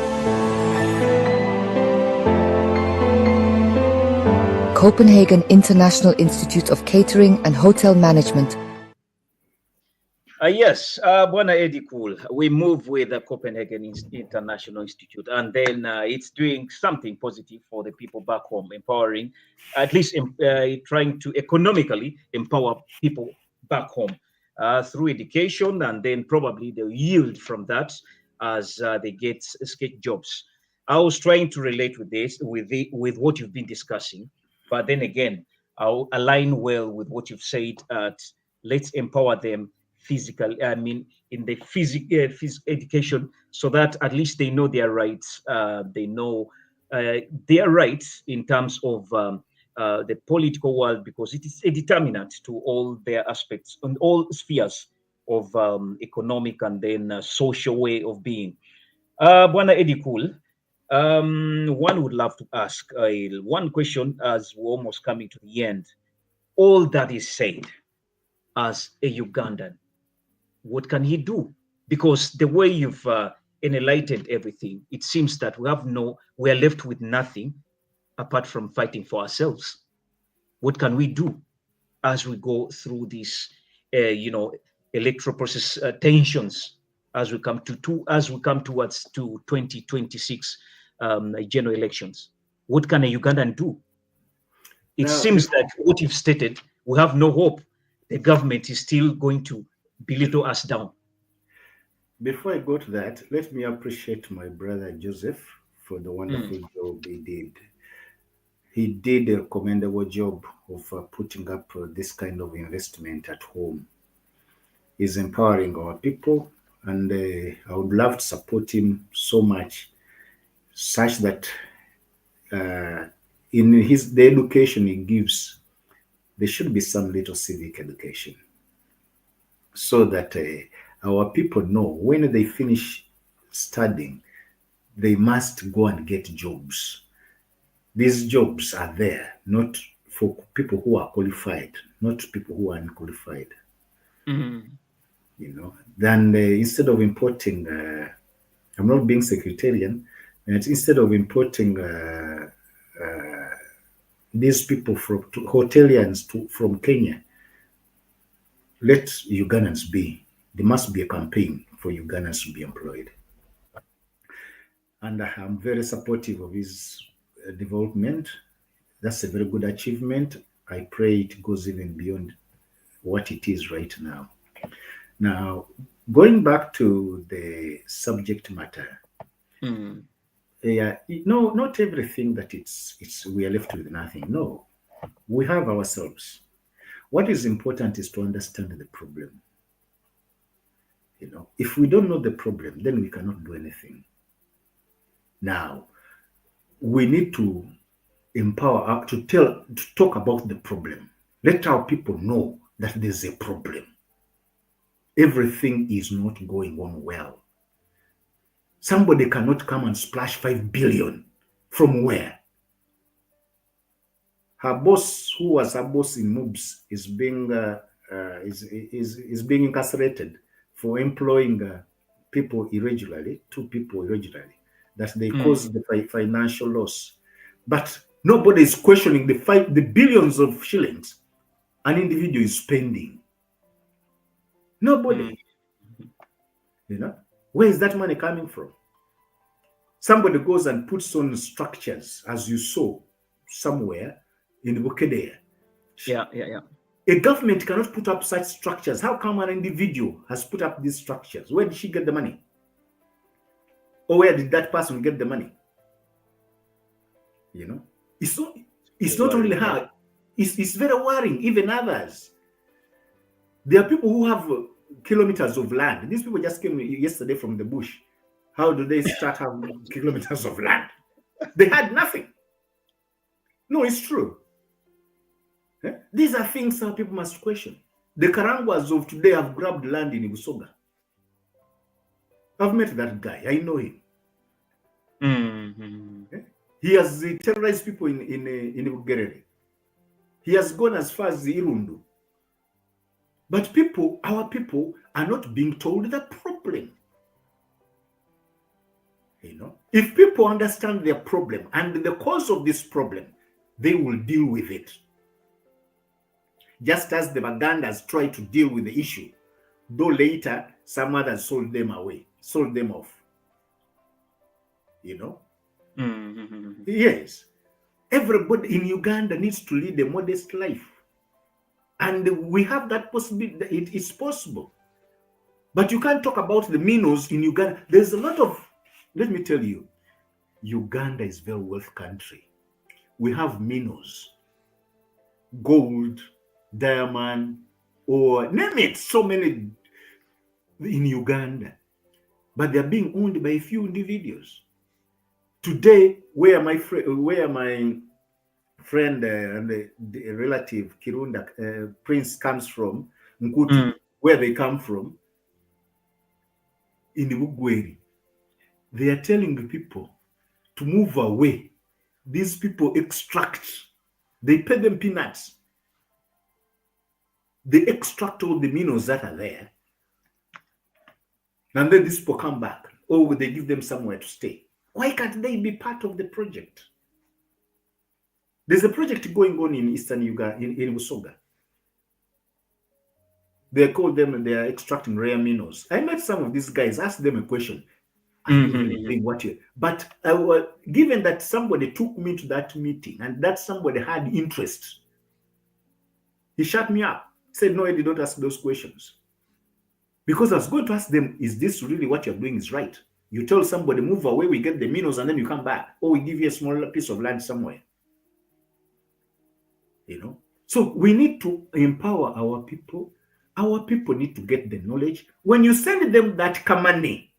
Copenhagen International Institute of Catering and Hotel Management. Yes, Bwana Eddie Cool. We move with the Copenhagen International Institute, and then it's doing something positive for the people back home, empowering, at least trying to economically empower people back home through education, and then probably they'll yield from that as they get jobs. I was trying to relate with this, with what you've been discussing, but then again, I'll align well with what you've said. Let's empower them physical, I mean, in the physical education, so that at least they know their rights. They know their rights in terms of the political world, because it is a determinant to all their aspects and all spheres of economic and then social way of being. Bwana Eddie Cool, one would love to ask one question as we're almost coming to the end. All that is said, as a Ugandan, what can he do? Because the way you've enlightened everything, it seems that we are left with nothing apart from fighting for ourselves. What can we do as we go through these, electoral process tensions as we come towards 2026 general elections? What can a Ugandan do? It seems that what you've stated, we have no hope. The government is still going to belittle us down. Before I go to that, let me appreciate my brother Joseph for the wonderful job he did. He did a commendable job of putting up this kind of investment at home. He's empowering our people, and I would love to support him so much, such that in the education he gives, there should be some little civic education, so that our people know when they finish studying, they must go and get jobs. These jobs are there, not for people who are qualified, not people who are unqualified. Then instead of importing, I'm not being sectarian, and instead of importing these people from hoteliers from Kenya, let Ugandans be. There must be a campaign for Ugandans to be employed. And I'm very supportive of his development. That's a very good achievement. I pray it goes even beyond what it is right now. Now, going back to the subject matter, no, not everything that we are left with nothing. No, we have ourselves. What is important is to understand the problem. If we don't know the problem, then we cannot do anything. Now, we need to empower, to talk about the problem. Let our people know that there's a problem. Everything is not going on well. Somebody cannot come and splash 5 billion from where? Her boss, who was her boss in MOOBS, is being incarcerated for employing people irregularly, 2 people irregularly, that they caused the financial loss. But nobody is questioning the billions of shillings an individual is spending. Nobody. Where is that money coming from? Somebody goes and puts on structures, as you saw somewhere in Bukedea. Yeah. A government cannot put up such structures. How come an individual has put up these structures? Where did she get the money? Or where did that person get the money? It's not only her. It's very worrying, even others. There are people who have kilometers of land. These people just came yesterday from the bush. How do they start having kilometers of land? They had nothing. No, it's true. These are things some people must question. The Karangwas of today have grabbed land in Busoga. I've met that guy. I know him. Mm-hmm. He has terrorized people in Bugerere. He has gone as far as Irundu. But our people are not being told the problem. If people understand their problem and the cause of this problem, they will deal with it. Just as the Bagandas try to deal with the issue, though later some others sold them off. Mm-hmm. Yes. Everybody in Uganda needs to lead a modest life. And we have that possibility. It is possible. But you can't talk about the minnows in Uganda. There's a lot of, let me tell you, Uganda is a very wealthy country. We have minnows, gold, diamond, or name it, so many in Uganda. But they're being owned by a few individuals. Today, where my friend and the relative Kirunda Prince comes from, Nkutu, where they come from, in the Bugweri, they are telling the people to move away. These people extract. They pay them peanuts. They extract all the minerals that are there. And then these people come back. Or they give them somewhere to stay. Why can't they be part of the project? There's a project going on in Eastern Uganda, in Busoga. They call them, they are extracting rare minerals. I met some of these guys, asked them a question. Are you really doing what you? But given that somebody took me to that meeting and that somebody had interest, he shut me up. Said, no, Eddie, don't ask those questions. Because I was going to ask them, is this really what you're doing is right? You tell somebody, move away, we get the minerals, and then you come back. Or we give you a small piece of land somewhere. So we need to empower our people. Our people need to get the knowledge. When you send them that kamani,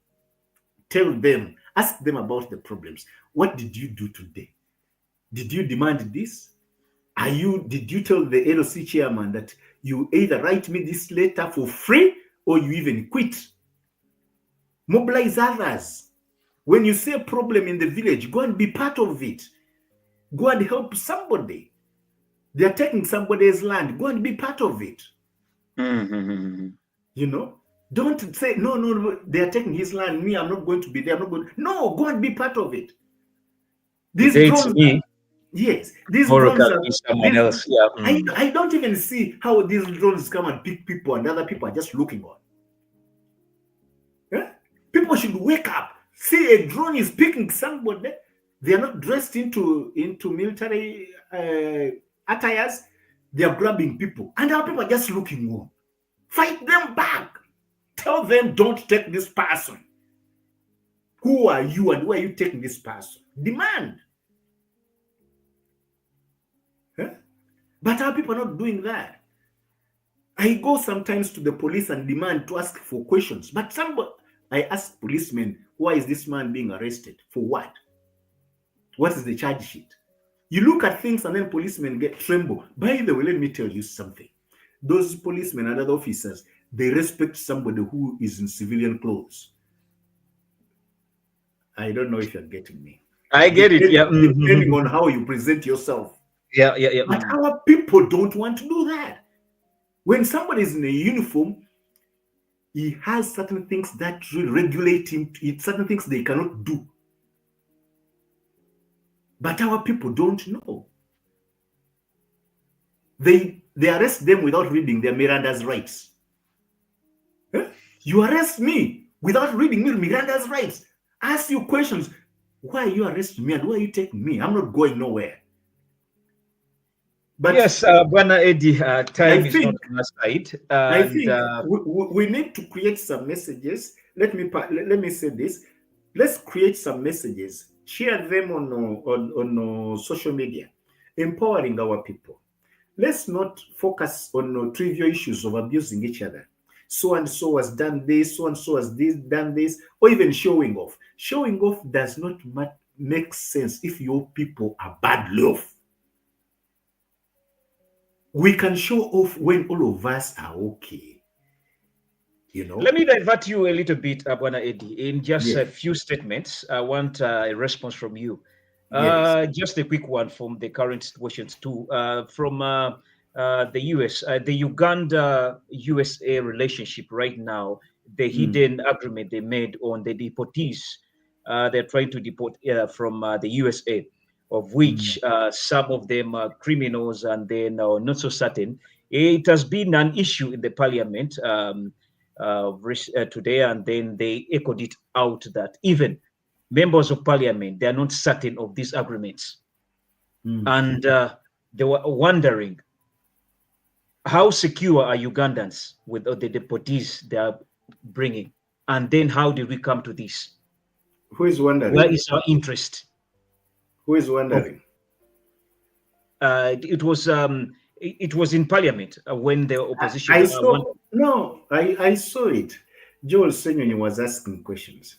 tell them, ask them about the problems. What did you do today? Did you demand this? Did you tell the LOC chairman that you either write me this letter for free or you even quit? Mobilize others. When you see a problem in the village, go and be part of it. Go and help somebody. They're taking somebody's land. Go and be part of it. Don't say, no, they're taking his land. Me, I'm not going to be there. I'm not going. No, go and be part of it. These drones. Yes, these drones are someone else. Yeah. I don't even see how these drones come and pick people and other people are just looking on. Yeah? People should wake up. See, a drone is picking somebody. They are not dressed into military attires. They are grabbing people. And our people are just looking on. Fight them back. Tell them, don't take this person. Who are you and why are you taking this person? Demand. Huh? But our people are not doing that. I go sometimes to the police and demand to ask for questions. But I ask policemen, why is this man being arrested? For what? What is the charge sheet? You look at things and then policemen get tremble. By the way, let me tell you something. Those policemen and other officers, they respect somebody who is in civilian clothes. I don't know if you're getting me. I get it. Yeah. Depending on how you present yourself. Yeah. But our people don't want to do that. When somebody is in a uniform, he has certain things that regulate him. Certain things they cannot do. But our people don't know. They arrest them without reading their Miranda's rights. Huh? You arrest me without reading Miranda's rights. Ask you questions. Why are you arresting me and why are you taking me? I'm not going nowhere. But yes, Bwana Eddie, time is not on our side. I think we need to create some messages. Let me say this. Let's create some messages. Share them on social media, empowering our people. Let's not focus on trivial issues of abusing each other. So and so has done this, so and so has done this, or even showing off. Showing off does not make sense if your people are badly off. We can show off when all of us are okay. You know. Let me divert you a little bit, Abwana Eddie, in just a Yes. few statements. I want a response from you. Yes. Just a quick one from the current situations too. From the US, the Uganda-USA relationship right now, the hidden agreement they made on the deportees. They're trying to deport from the USA, of which some of them are criminals and then not so certain. It has been an issue in the parliament. Today, and then they echoed it out that even members of parliament, they are not certain of these agreements. And they were wondering how secure are Ugandans with the deportees they are bringing, and then how did we come to this? Who is wondering? Where is our interest? Who is wondering? It was in parliament when the opposition. I saw. No, I saw it. Joel Senyonyi was asking questions.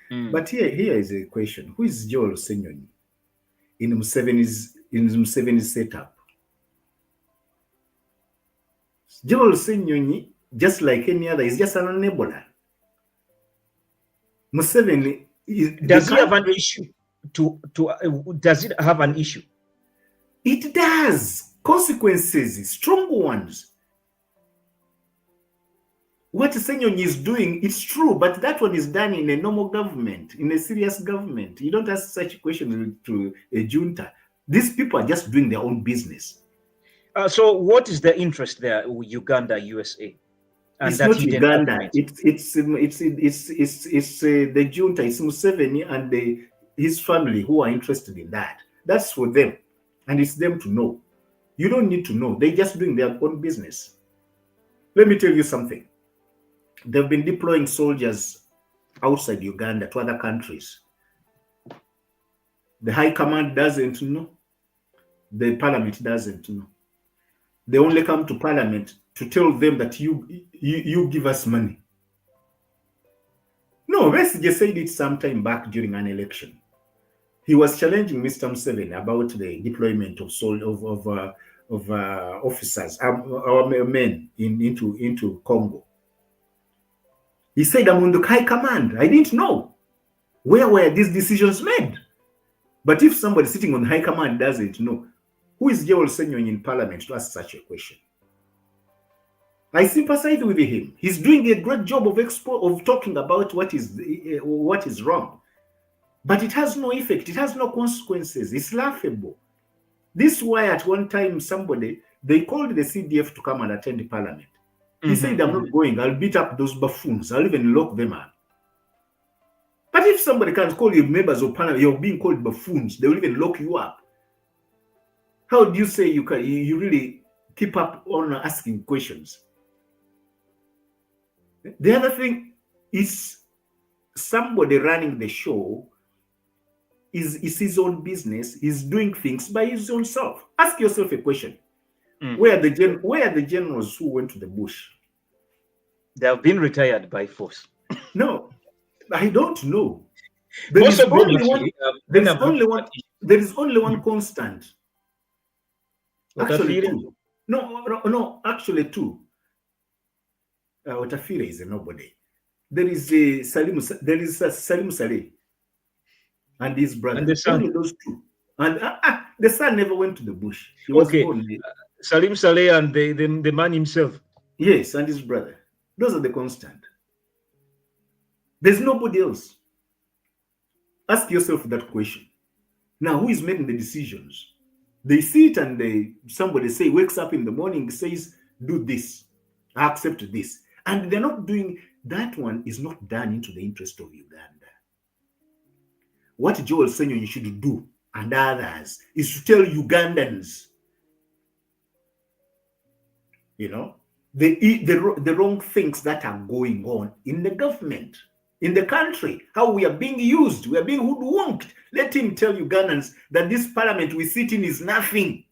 But here is a question. Who is Joel Senyonyi in Museveni's setup? Joel Senyonyi, just like any other, is just an enabler. Museveni does he have an issue? Does it have an issue? It does. Consequences, strong ones. What Senyonyi is doing, it's true, but that one is done in a normal government, in a serious government. You don't ask such a question to a junta. These people are just doing their own business. So what is the interest there with Uganda, USA? And it's not Uganda. It's the junta. It's Museveni and his family who are interested in that. That's for them, and it's them to know. You don't need to know. They're just doing their own business. Let me tell you something. They've been deploying soldiers outside Uganda to other countries. The High Command doesn't know. The Parliament doesn't know. They only come to Parliament to tell them that you give us money. No, Besigye said it sometime back during an election. He was challenging Mr. Museveni about the deployment of officers, our men into Congo. He said, I'm on the High Command. I didn't know. Where were these decisions made? But if somebody sitting on High Command doesn't know, who is Joel Senyonyi in Parliament to ask such a question? I sympathize with him. He's doing a great job of talking about what is wrong. But it has no effect. It has no consequences. It's laughable. This is why at one time they called the CDF to come and attend the Parliament. He said, I'm not going. I'll beat up those buffoons. I'll even lock them up. But if somebody can call you members of Parliament, you're being called buffoons, they will even lock you up. How do you say you really keep up on asking questions? The other thing is somebody running the show is his own business. He's doing things by his own self. Ask yourself a question. Where are the generals who went to the bush? They have been retired by force. No, I don't know. There is only one constant. Actually, two. No, actually two. Otafire is a nobody. There is Salim Saleh and his brother. And the son. Only those two. And the son never went to the bush. He was born there. Salim Saleh and the man himself. Yes, and his brother. Those are the constant. There's nobody else. Ask yourself that question. Now, who is making the decisions? They sit and somebody wakes up in the morning, says, do this, accept this. And they're not doing, that one is not done into the interest of Uganda. What Joel Senyonyi should do, and others, is to tell Ugandans, the wrong things that are going on in the government, in the country, how we are being used, we are being hoodwinked. Let him tell Ugandans that this parliament we sit in is nothing.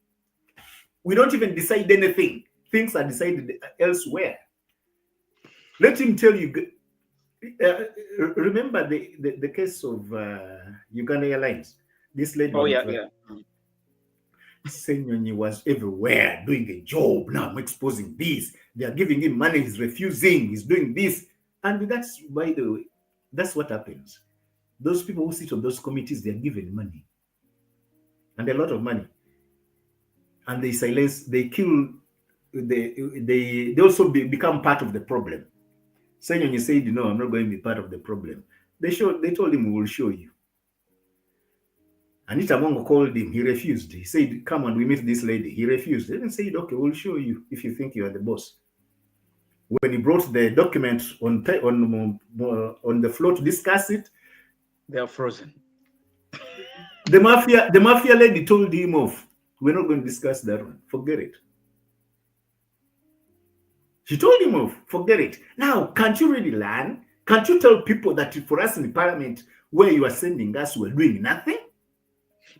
We don't even decide anything. Things are decided elsewhere. Let him tell you. Remember the case of Uganda Airlines. This lady. Oh yeah. Senyonyi was everywhere doing a job. Now I'm exposing this. They are giving him money. He's refusing. He's doing this. And that's, by the way, that's what happens. Those people who sit on those committees, they are given money. And a lot of money. And they silence, they kill, they also become part of the problem. Senyonyi said, no, I'm not going to be part of the problem. They told him, we will show you. Anita Mongo called him. He refused. He said, come on, we meet this lady. He refused. They said, okay, we'll show you if you think you are the boss. When he brought the document on the floor to discuss it, they are frozen. The mafia lady told him off. We're not going to discuss that one. Forget it. She told him off. Forget it. Now, can't you really learn? Can't you tell people that for us in the parliament where you are sending us, we're doing nothing?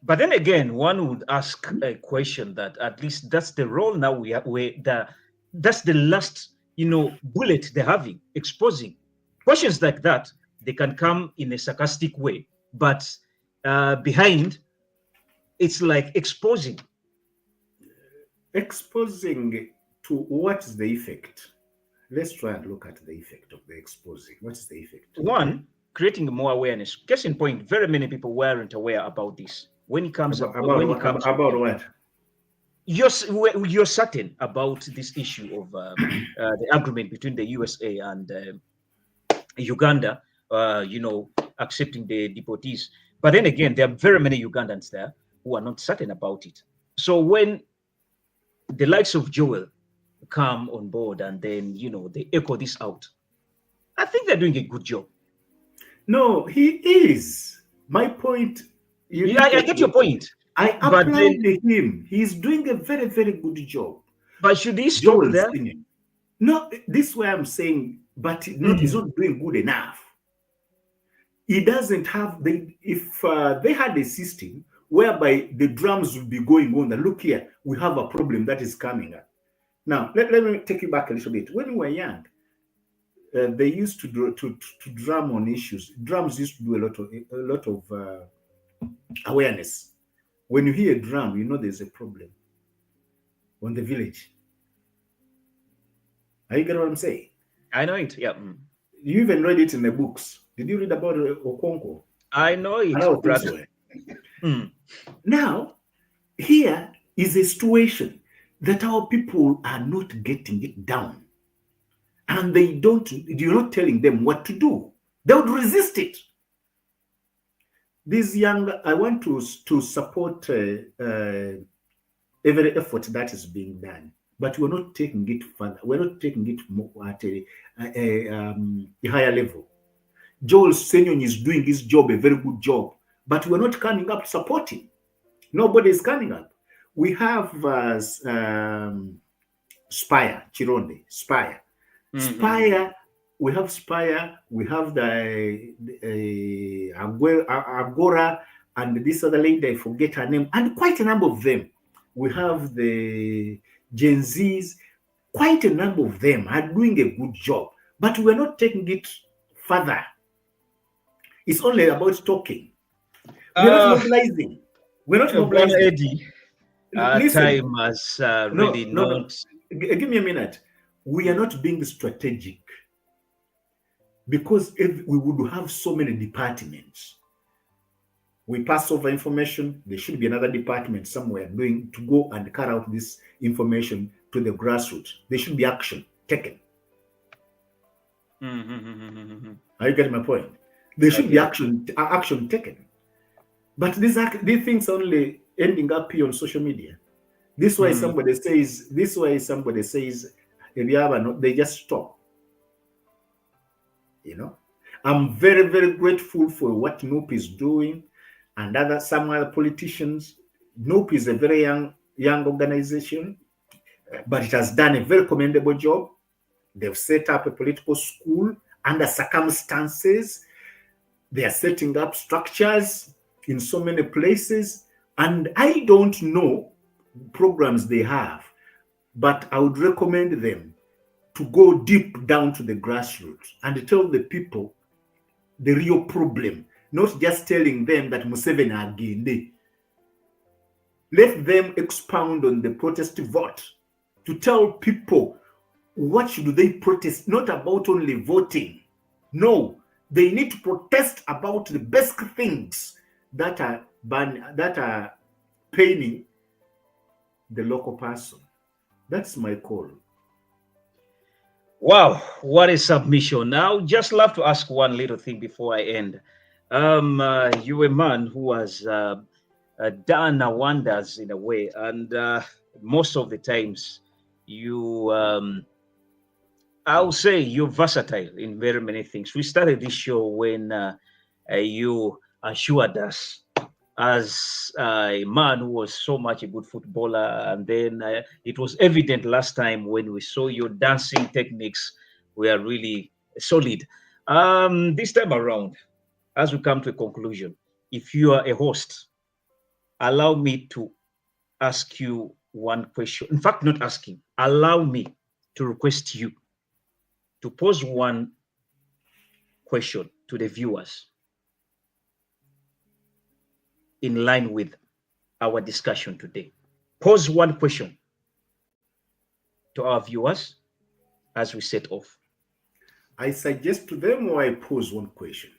But then again, one would ask a question that at least that's the role now that's the last, bullet they're having, exposing. Questions like that, they can come in a sarcastic way, but behind, it's like exposing. Exposing to what is the effect? Let's try and look at the effect of the exposing. What is the effect? One, creating more awareness. Case in point, very many people weren't aware about this. When it comes about what? You're certain about this issue of the agreement between the USA and Uganda, accepting the deportees. But then again, there are very many Ugandans there who are not certain about it. So when the likes of Joel come on board and then, they echo this out, I think they're doing a good job. No, he is. My point. I get your point. I applaud him. He's doing a very, very good job. But should he stop there? No, this is why I'm saying, but he's not doing good enough. He doesn't have if they had a system whereby the drums would be going on. Look here, we have a problem that is coming up. Now, let me take you back a little bit. When we were young, they used to drum on issues. Drums used to do a lot of awareness. When you hear a drum, you know there's a problem on the village. Are you getting what I'm saying? I know it. Yeah. You even read it in the books. Did you read about Okonko? I know it. Now, here is a situation that our people are not getting it down. And you're not telling them what to do. They would resist it. These young, I want to support every effort that is being done, but we're not taking it further. We're not taking it more at a higher level. Joel Senyonyi is doing his job, a very good job, but we're not coming up to support him. Nobody is coming up. We have Spire, Chironde, Spire. Spire, we have Spire, we have the Agora, and this other lady, I forget her name, and quite a number of them. We have the Gen Zs, quite a number of them are doing a good job, but we're not taking it further. It's only about talking. We're not mobilizing. We're not mobilizing. Eddie, time has really not. Give me a minute. We are not being strategic because if we would have so many departments, we pass over information. There should be another department somewhere to go and carry out this information to the grassroots. There should be action taken. Are you getting my point? There should be action taken. But these things are only ending up here on social media. This way somebody says, they just stop. I'm very, very grateful for what NOP is doing and some other politicians. NOP is a very young organization, but it has done a very commendable job. They've set up a political school under circumstances. They are setting up structures in so many places. And I don't know programs they have, but I would recommend them to go deep down to the grassroots and tell the people the real problem, not just telling them that Museveni agende. Let them expound on the protest vote to tell people what should they protest, not about only voting. No, they need to protest about the basic things that are paining the local person. That's my call. Wow, what a submission. Now, just love to ask one little thing before I end. You're a man who has done wonders in a way, and most of the times you, I'll say, you're versatile in very many things. We started this show when you assured us as a man who was so much a good footballer. And then it was evident last time when we saw your dancing techniques were really solid. This time around, as we come to a conclusion, if you are a host, allow me to ask you one question. In fact, not asking, allow me to request you to pose one question to the viewers in line with our discussion today. Pose one question to our viewers as we set off. I suggest to them, or I pose one question?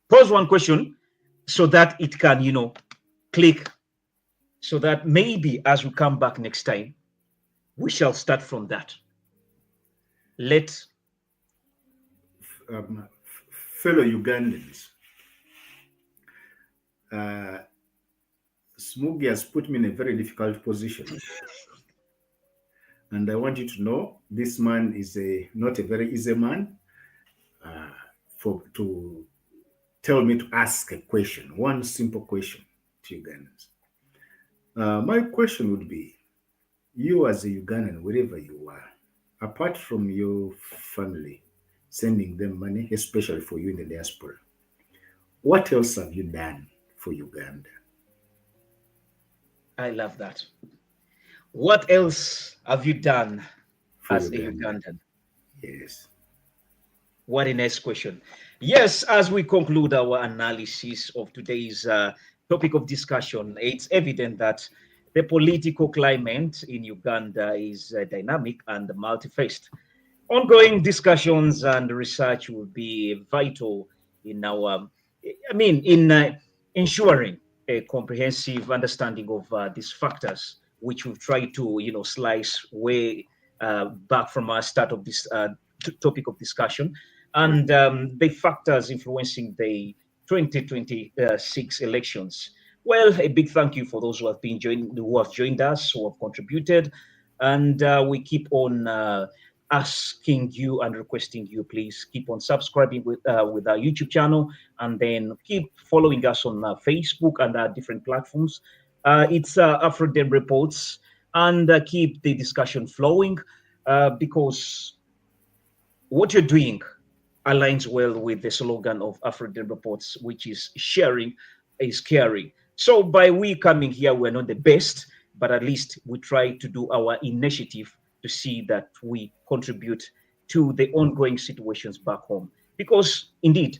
Pose one question so that it can, click, so that maybe as we come back next time, we shall start from that. Let fellow Ugandans, Smoogie has put me in a very difficult position. And I want you to know this man is not a very easy man to tell me to ask a question, one simple question to Ugandans. My question would be, you as a Ugandan, wherever you are, apart from your family sending them money, especially for you in the diaspora, what else have you done for Uganda? I love that. What else have you done For as Uganda. a Ugandan? Yes. What a nice question. Yes, as we conclude our analysis of today's topic of discussion, it's evident that the political climate in Uganda is dynamic and multi-faced. Ongoing discussions and research will be vital in ensuring a comprehensive understanding of these factors, which we've tried to, slice way back from our start of this topic of discussion, and the factors influencing the 2026 elections. Well, a big thank you for those who have joined us, who have contributed, and we keep on asking you and requesting you, please keep on subscribing with our YouTube channel, and then keep following us on Facebook and different platforms. It's Afrodem Reports, and keep the discussion flowing because what you're doing aligns well with the slogan of Afrodem Reports, which is sharing is caring. So by we coming here, we're not the best, but at least we try to do our initiative to see that we contribute to the ongoing situations back home. Because indeed,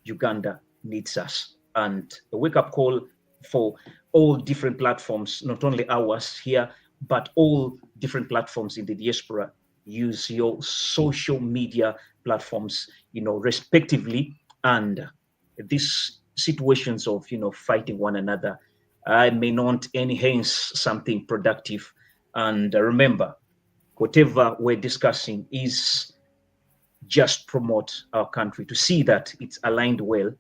Uganda needs us. And a wake-up call for all different platforms, not only ours here, but all different platforms in the diaspora. Use your social media platforms, respectively. And these situations of, fighting one another, I may not enhance something productive. And remember, whatever we're discussing is just promote our country to see that it's aligned well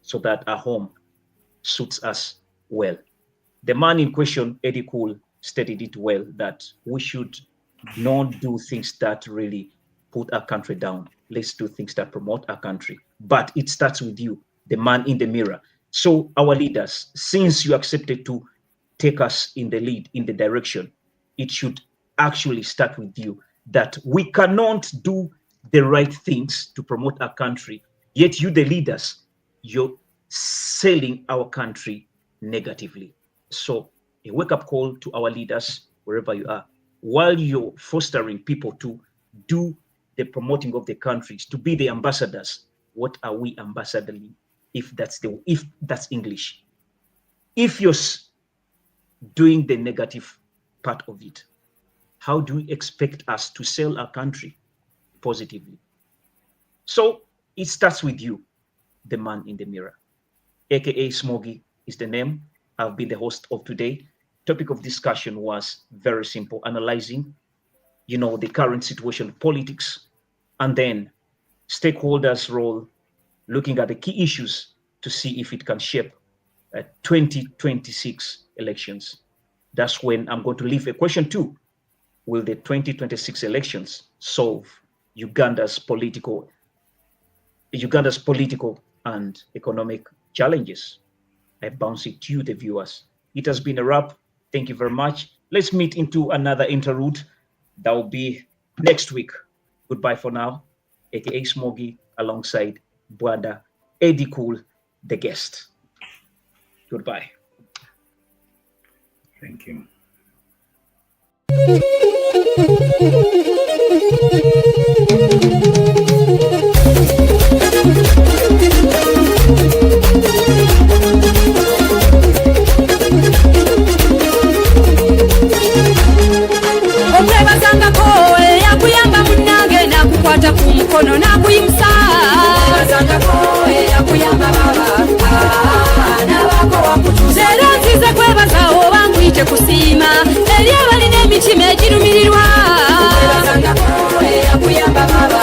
so that our home suits us well. The man in question, Eddie Cool, stated it well that we should not do things that really put our country down. Let's do things that promote our country. But it starts with you, the man in the mirror. So our leaders, since you accepted to take us in the lead, in the direction, it should actually start with you, that we cannot do the right things to promote our country, yet you, the leaders, you're selling our country negatively. So a wake-up call to our leaders, wherever you are, while you're fostering people to do the promoting of the countries, to be the ambassadors. What are we ambassadoring? If that's English. If you're doing the negative part of it. How do you expect us to sell our country positively? So it starts with you, the man in the mirror. AKA Smoggy is the name. I've been the host of today. Topic of discussion was very simple, analyzing, the current situation, politics, and then stakeholders' role, looking at the key issues to see if it can shape 2026 elections. That's when I'm going to leave a question too. Will the 2026 elections solve Uganda's political and economic challenges? I bounce it to you, the viewers. It has been a wrap. Thank you very much. Let's meet into another interlude. That will be next week. Goodbye for now. AKA Smoggy alongside Bwanda Eddie Cool, the guest. Goodbye. Thank you. Okwebazangako yakuyamba munange nakukwata ku mukono nakuyimusa. Okwebazangako yakuyamba baba nabako wakutuza. Lero nzize kwebaza oba nkuyite kusiima eri abalina emitima egirumirirwa. Okwebazangako yakuyamba baba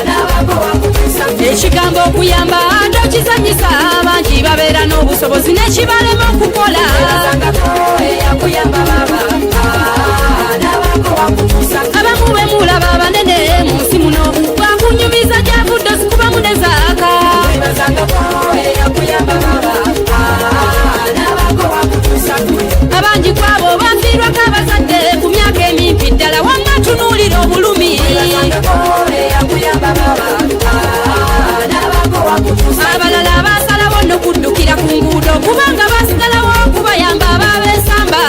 nabako wakutuza. Ekigambo okuyamba tokizanyisa bangi babeera n'obusobozi n'ekibalema okukola. Okwebazangako yakuyamba baba abamu bemulaba abanene mu nsi muno bakunyumiza gyavudde zikuba munezaaka. Abangi kwabo bafiirwako abazadde ku myaka emimpi ddala wamma tunuulira obulumi. Abalala basalawo n'okuddukira ku nguudo kubanga basigalawo okubayamba abaab'ensamba.